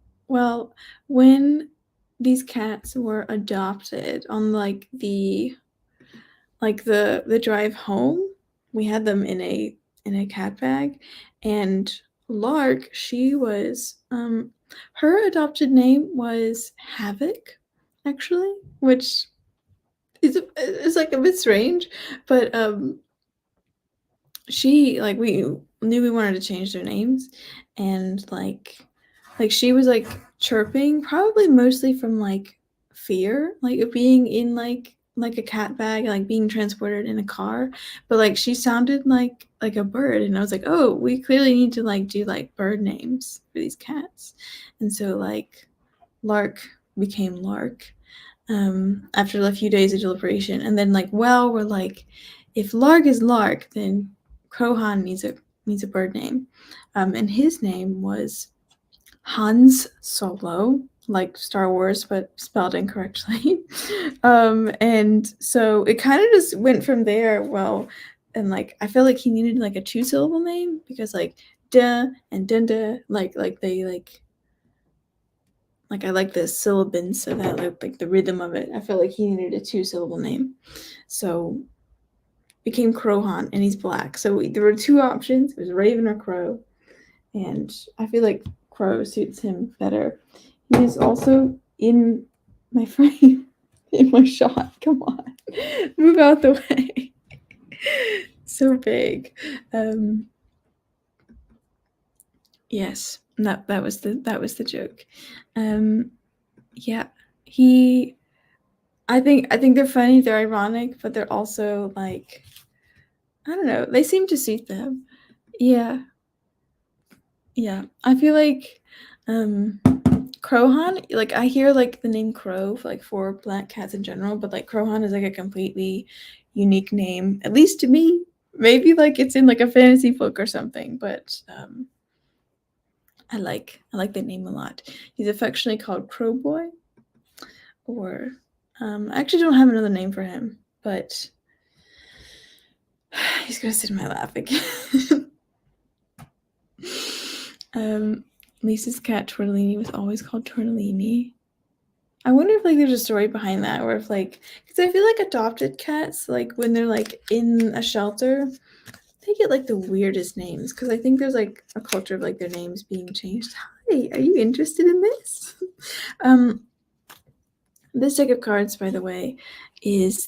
when these cats were adopted on the drive home. We had them in a cat bag, and Lark, she was her adopted name was Havoc, actually, which is like a bit strange, but she like we knew we wanted to change their names, and like she was like chirping, probably mostly from like fear, like of being in like a cat bag, like being transported in a car, but like she sounded like a bird, and I was like, oh, we clearly need to like do like bird names for these cats, and so like Lark became Lark after a few days of deliberation, and then like we're like, if Lark is Lark, then Crowhan needs a bird name, and his name was Hans Solo, like Star Wars, but spelled incorrectly. And so it kind of just went from there. And like I feel like he needed like a 2-syllable name because like duh and dunda like they like I like the syllabins, so that like the rhythm of it. I felt like he needed a 2-syllable name, so became Crowhan, and he's black. So there were 2 options: it was Raven or Crow, and I feel like Crow suits him better. He is also in my frame, in my shot. Come on, move out the way. So big. Yes, that was the joke. Yeah, I think they're funny, they're ironic, but they're also like, I don't know, they seem to suit them. Yeah. Yeah. I feel like Crowhan, like I hear like the name Crow for, like for black cats in general, but like Crowhan is like a completely unique name, at least to me. Maybe like it's in like a fantasy book or something, but I like the name a lot. He's affectionately called Crow Boy, or I actually don't have another name for him, but he's gonna sit in my lap again. Lisa's cat Tortellini was always called Tortellini. I wonder if like there's a story behind that, or if like, because I feel like adopted cats, like when they're like in a shelter, they get like the weirdest names. Because I think there's like a culture of like their names being changed. Hi, are you interested in this? This deck of cards, by the way, is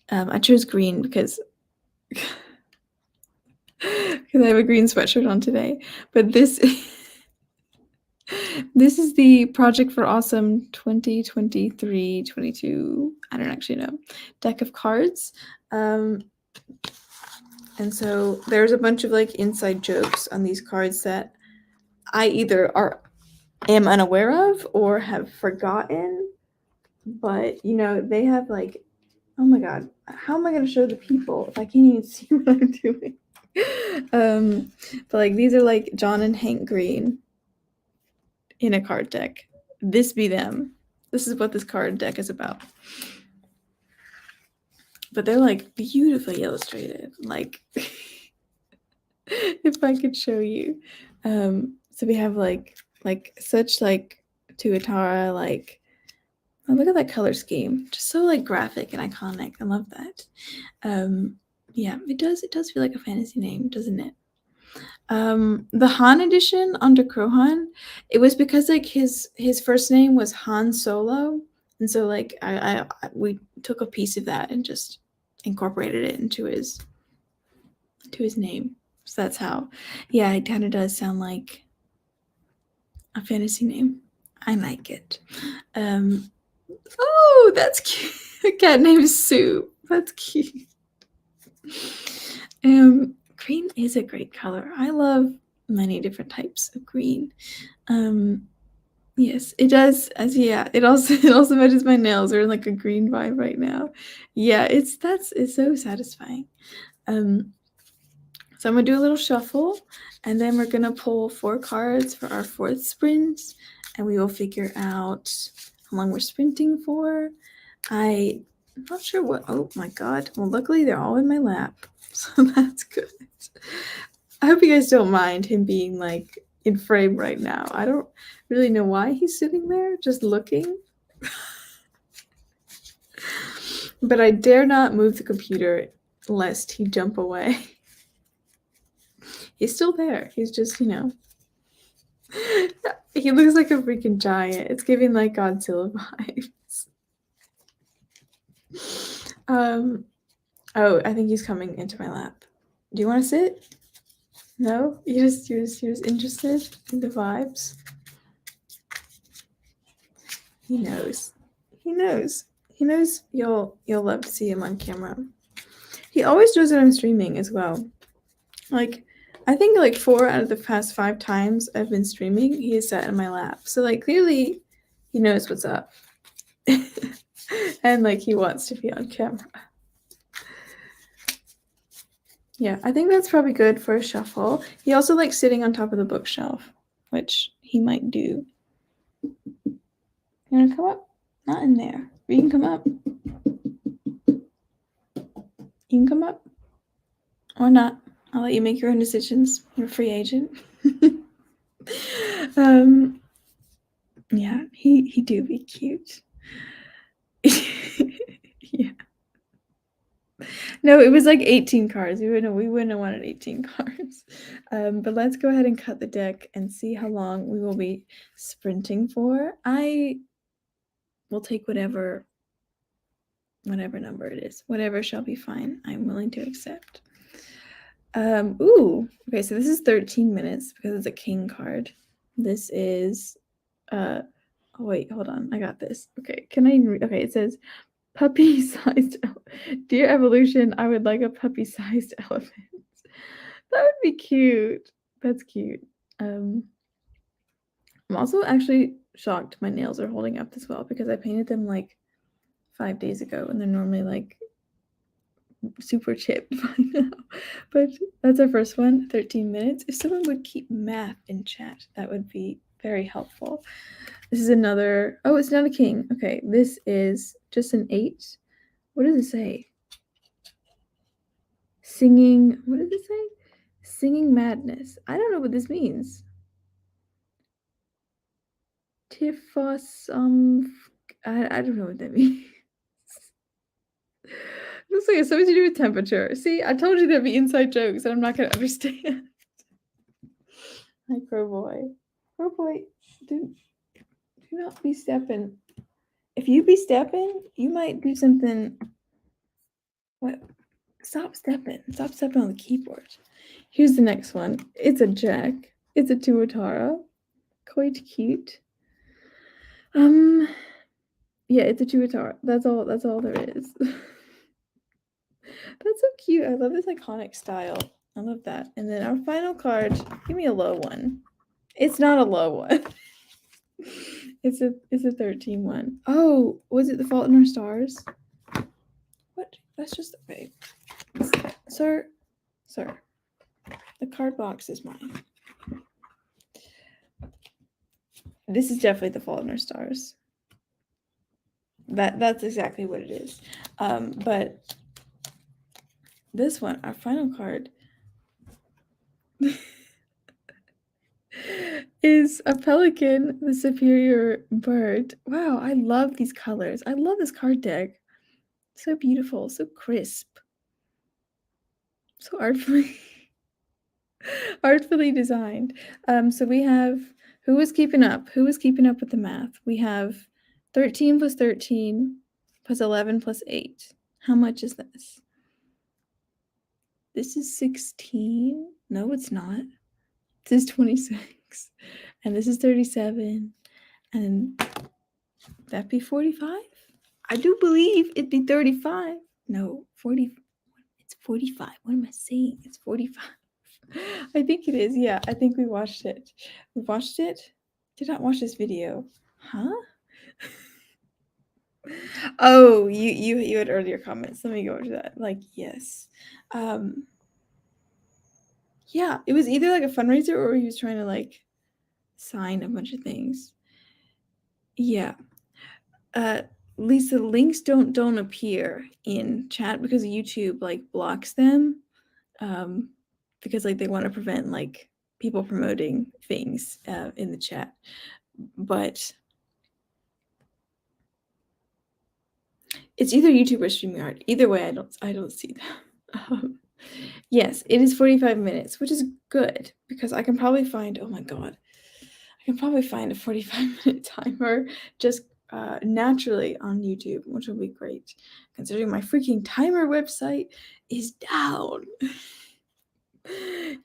I chose green because I have a green sweatshirt on today. But this is the Project for Awesome 2023-22. I don't actually know. Deck of cards. And so there's a bunch of like inside jokes on these cards that I either am unaware of or have forgotten. But you know, they have like, oh my god, how am I gonna show the people if I can't even see what I'm doing? But like these are like John and Hank Green in a card deck. This be them. This is what this card deck is about. But they're like beautifully illustrated. Like if I could show you. So we have like like such like Tuatara, like oh, look at that color scheme. Just so like graphic and iconic. I love that. Yeah, it does feel like a fantasy name, doesn't it? The Han edition under Krohan, it was because like his first name was Han Solo, and so like we took a piece of that and just incorporated it into his name. So that's how. Yeah, it kind of does sound like a fantasy name. I like it. Oh, that's cute. A cat named Sue. That's cute. Green is a great color. I love many different types of green. Yes, it does. As yeah, it also matches my nails. Are in like a green vibe right now. Yeah, it's so satisfying. So I'm gonna do a little shuffle, and then we're gonna pull 4 cards for our 4th sprint, and we will figure out how long we're sprinting for. I'm not sure what. Oh my god! Well, luckily they're all in my lap, so that's good. I hope you guys don't mind him being like in frame right now. I don't really know why he's sitting there, just looking. But I dare not move the computer lest he jump away. He's still there. He's just, he looks like a freaking giant. It's giving like Godzilla vibes. Oh, I think he's coming into my lap. Do you want to sit? No? You're just interested in the vibes? He knows. He knows. He knows you'll love to see him on camera. He always knows that I'm streaming as well. Like, I think like 4 out of the past 5 times I've been streaming, he has sat in my lap. So like clearly he knows what's up. And like he wants to be on camera. Yeah, I think that's probably good for a shuffle. He also likes sitting on top of the bookshelf, which he might do. You wanna come up? Not in there. You can come up. You can come up. Or not. I'll let you make your own decisions. You're a free agent. Yeah, he do be cute. Yeah. No, it was like 18 cards. We wouldn't have wanted 18 cards. But let's go ahead and cut the deck and see how long we will be sprinting for. I will take whatever number it is. Whatever shall be fine. I'm willing to accept. Ooh. Okay, so this is 13 minutes because it's a king card. This is oh wait, hold on. I got this. Okay, can I okay, it says puppy-sized Dear Evolution, I would like a puppy-sized elephant. That would be cute. That's cute. I'm also actually shocked my nails are holding up this well because I painted them like 5 days ago and they're normally like super chipped by now. But that's our first one, 13 minutes. If someone would keep math in chat, that would be very helpful. This is another, oh, it's not a king. Okay, this is just an 8. What does it say? Singing, what does it say? Singing Madness. I don't know what this means. Tifos, I don't know what that means. Looks like it's something to do with temperature. See, I told you there'd be inside jokes and I'm not going to understand. Hi, Crow Boy. Crow Boy, do not be stepping. If you be stepping, you might do something. What? Stop stepping. Stop stepping on the keyboard. Here's the next one. It's a Jack. It's a Tuatara. Quite cute. Yeah, it's a Tuatara. That's all there is. That's so cute. I love this iconic style. I love that. And then our final card, give me a low one. It's not a low one. It's a 13 one. Oh, was it The Fault in Our Stars? What? That's just okay. Sir. The card box is mine. This is definitely The Fault in Our Stars. That's exactly what it is. But this one, our final card, it Is a pelican the superior bird? Wow, I love these colors. I love this card deck. So beautiful, so crisp, so artfully designed. So we have who was keeping up? Who was keeping up with the math? We have 13 plus 13 plus 11 plus 8. How much is this? This is 16. No, it's not. This is 26. And this is 37. And that'd be 45? I do believe it'd be 35. No, 40. It's 45. What am I saying? It's 45. I think it is. Yeah, I think we watched it. We watched it? Did not watch this video. Huh? Oh, you had earlier comments. Let me go to that. Like, yes. Yeah, it was either like a fundraiser or he was trying to like sign a bunch of things. Yeah. Lisa, links don't appear in chat because YouTube like blocks them. Because like they want to prevent like people promoting things in the chat. But it's either YouTube or StreamYard. Either way, I don't see them. Yes, it is 45 minutes, which is good because I can probably find, oh my god, I can probably find a 45-minute timer just naturally on YouTube, which will be great considering my freaking timer website is down.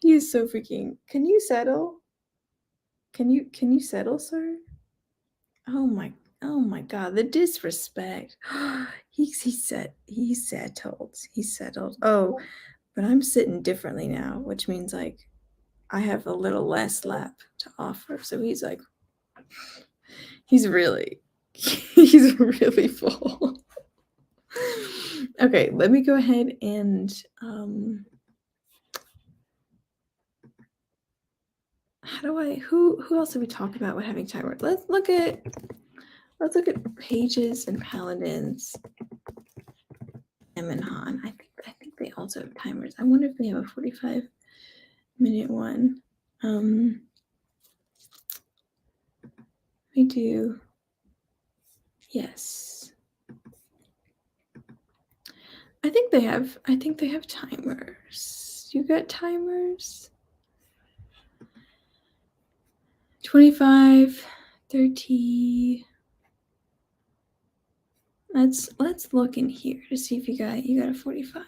He is so freaking. Can you settle? Can you settle, sir? Oh my god, the disrespect. He's settled. He's settled. Oh, but I'm sitting differently now, which means like I have a little less lap to offer. So he's like he's really he's really full. Okay, let me go ahead and how do I who else did we talk about with having timer? Let's look at pages and paladins. Em and Han. I think they also have timers. I wonder if they have a 45-minute one. We do. Yes. I think they have timers. You got timers? 25, 30. Let's look in here to see if you got a 45.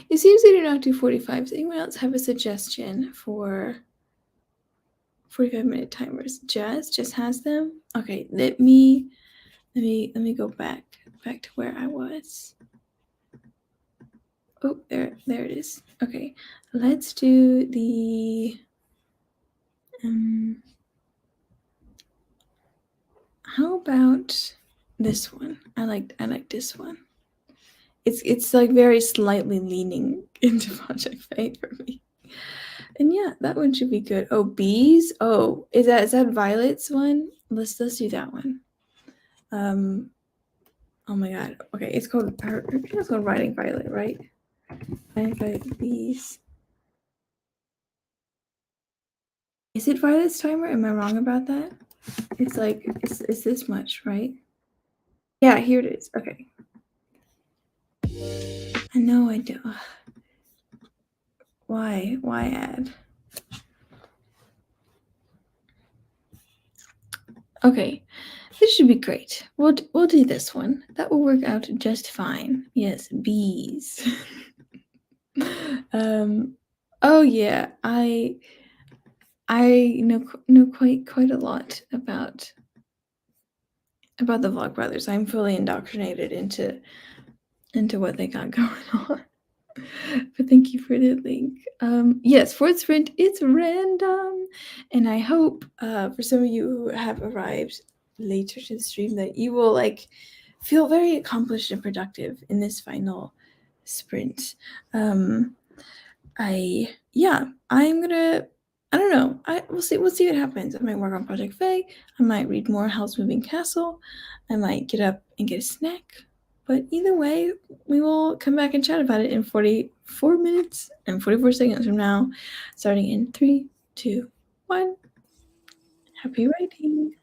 It seems they do not do 45. Does anyone else have a suggestion for 45-minute timers? Jess has them. Okay, let me go back to where I was. Oh, there it is. Okay, let's do the how about this one? I like this one. It's like very slightly leaning into Project Faye for me. And yeah, that one should be good. Oh, bees. Oh, is that Violet's one? Let's do that one. Oh my god. Okay, it's called Riding Violet, right? Riding Violet bees. Is it Violet's timer? Am I wrong about that? It's like it's this much, right? Yeah, here it is. Okay. I know I do. Why add? Okay, this should be great. We'll do this one. That will work out just fine. Yes, bees. Oh yeah, I know quite a lot about the Vlogbrothers. I'm fully indoctrinated into what they got going on. But thank you for the link. Yes, fourth sprint, it's random. And I hope for some of you who have arrived later to the stream that you will like feel very accomplished and productive in this final sprint. I'm gonna I don't know. We'll see what happens. I might work on Project Faye. I might read more Howl's Moving Castle. I might get up and get a snack. But either way, we will come back and chat about it in 44 minutes and 44 seconds from now, starting in 3, 2, 1. Happy writing.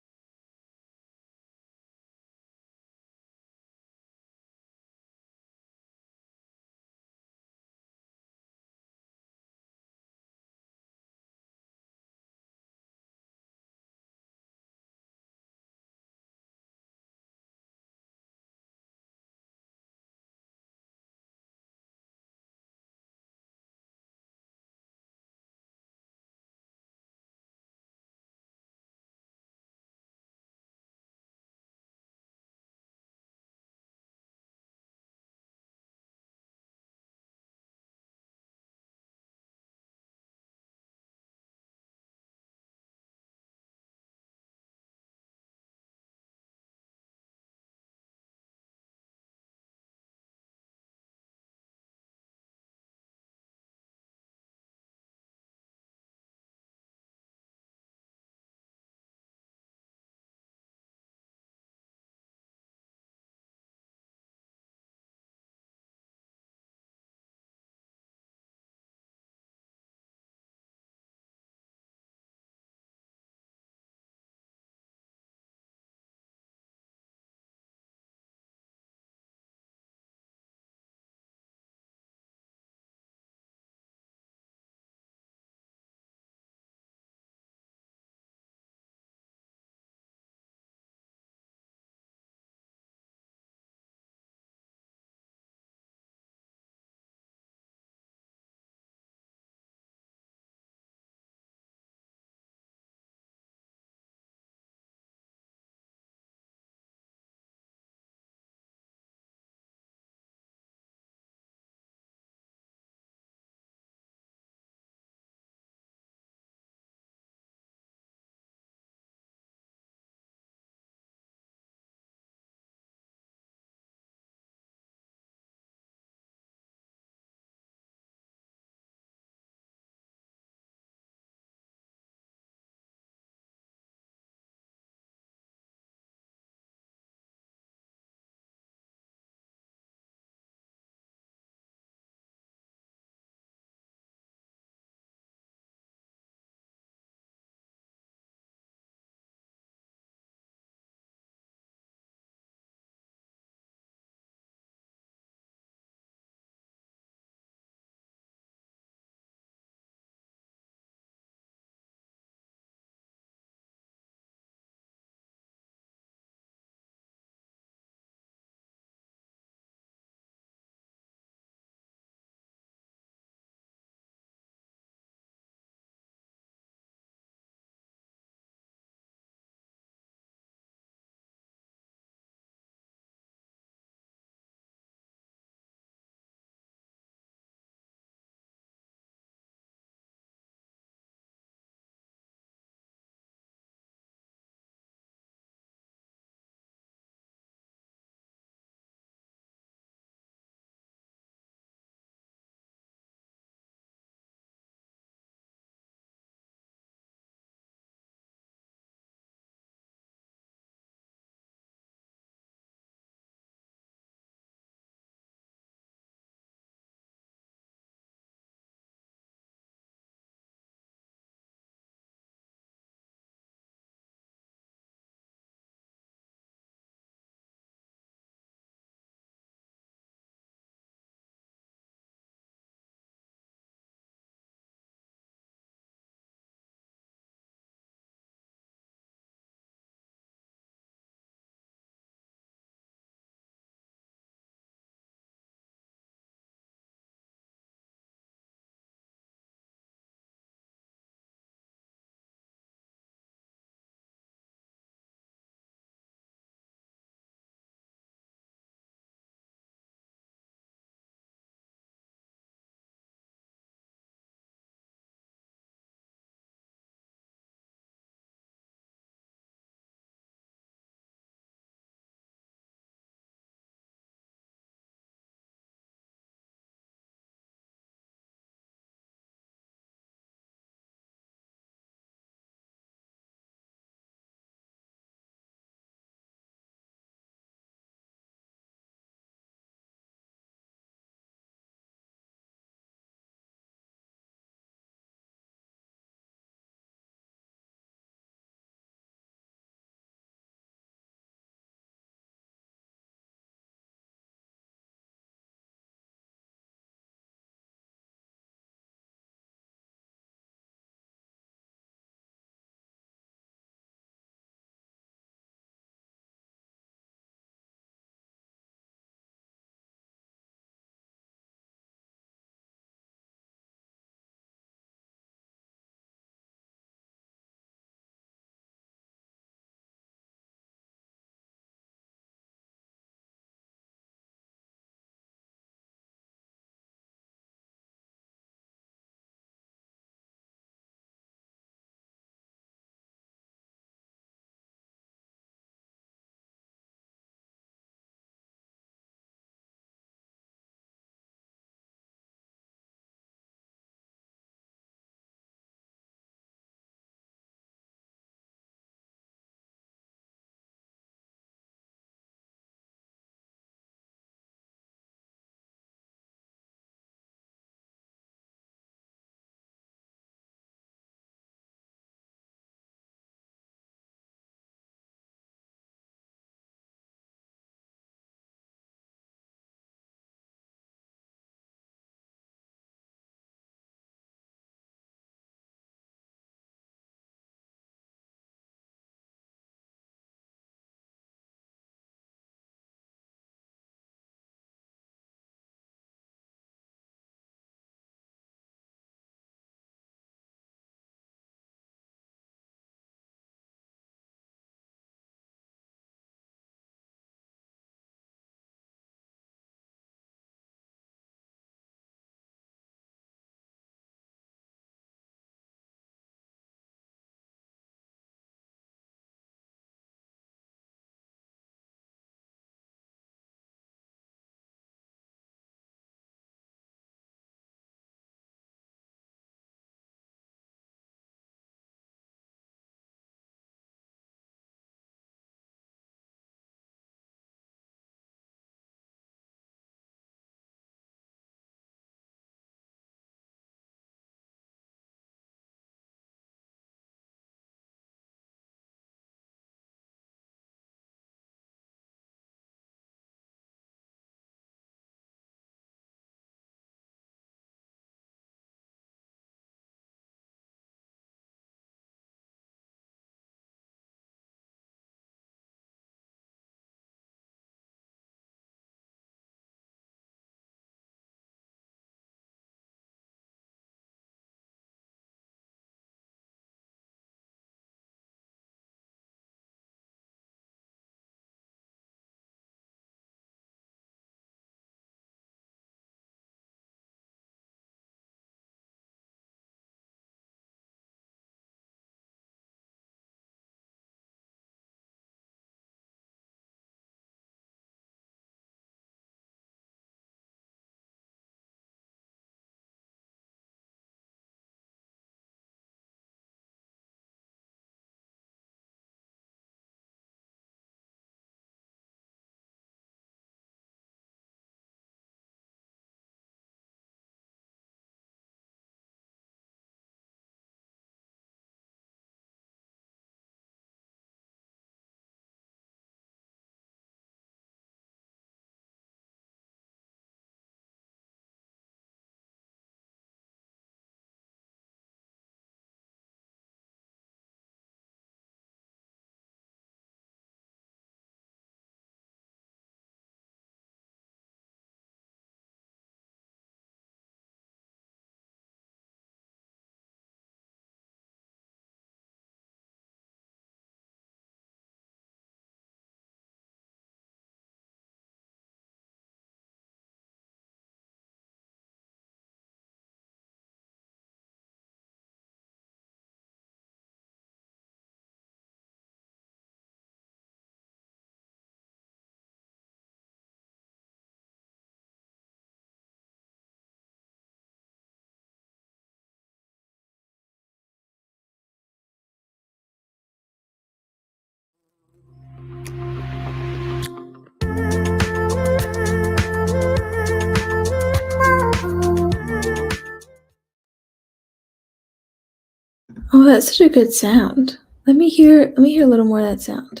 that's such a good sound. Let me hear a little more of that sound.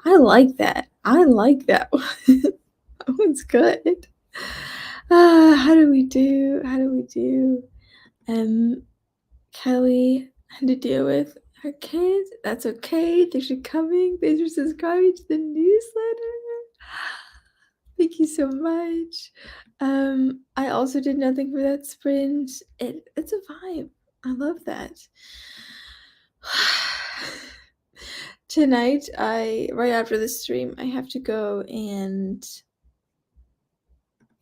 I like that. I like that one. That one's good. How do we do? Kelly had to deal with her kids. That's okay. Thanks for coming. Thanks for subscribing to the newsletter. Thank you so much. I also did nothing for that sprint. It's a vibe. I love that. Tonight, right after the stream, I have to go and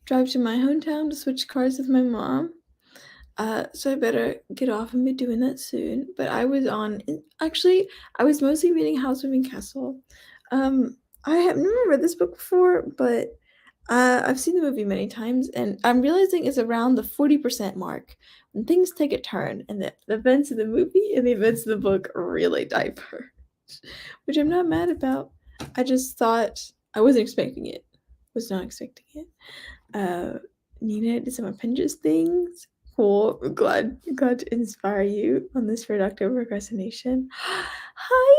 drive to my hometown to switch cars with my mom. So I better get off and be doing that soon. But I was mostly reading House Moving Castle. I have never read this book before, but I've seen the movie many times, and I'm realizing it's around the 40% mark when things take a turn, and the events of the movie and the events of the book really diverge, which I'm not mad about. I just thought I wasn't expecting it. Was not expecting it. Nina did some appendage things. Cool. Glad to inspire you on this productive procrastination. Hi,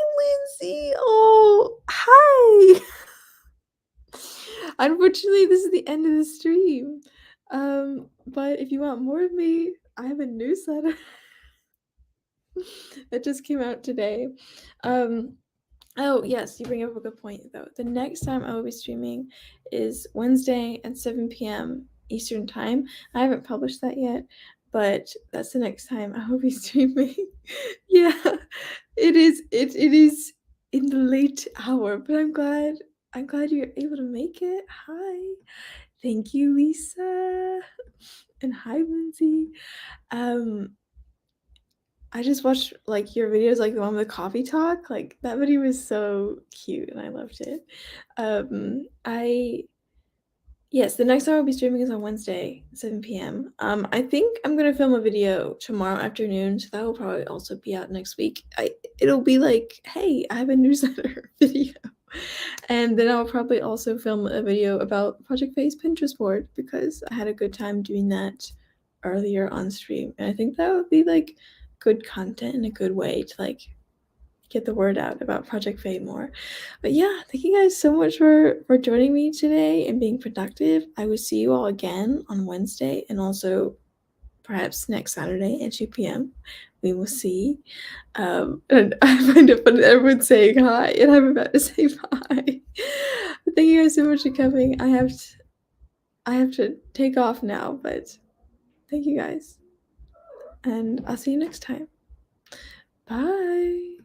Lindsay. Oh, hi. Unfortunately, this is the end of the stream. But if you want more of me, I have a newsletter that just came out today. Oh, yes, you bring up a good point, though. The next time I will be streaming is Wednesday at 7 p.m. Eastern Time. I haven't published that yet, but that's the next time I will be streaming. Yeah, it is in the late hour, but I'm glad you're able to make it. Hi. Thank you, Lisa. And hi, Lindsay. I just watched like your videos, like the one with the coffee talk. Like that video was so cute and I loved it. Yes, the next time I'll be streaming is on Wednesday, 7 p.m. I think I'm gonna film a video tomorrow afternoon, so that will probably also be out next week. It'll be like, hey, I have a newsletter video. And then I'll probably also film a video about Project Faye's Pinterest board because I had a good time doing that earlier on stream. And I think that would be like good content and a good way to like get the word out about Project Faye more. But yeah, thank you guys so much for joining me today and being productive. I will see you all again on Wednesday and also perhaps next Saturday at 2 p.m. We will see. And I find it funny that everyone's saying hi, and I'm about to say bye. But thank you guys so much for coming. I have to take off now, but thank you guys. And I'll see you next time. Bye.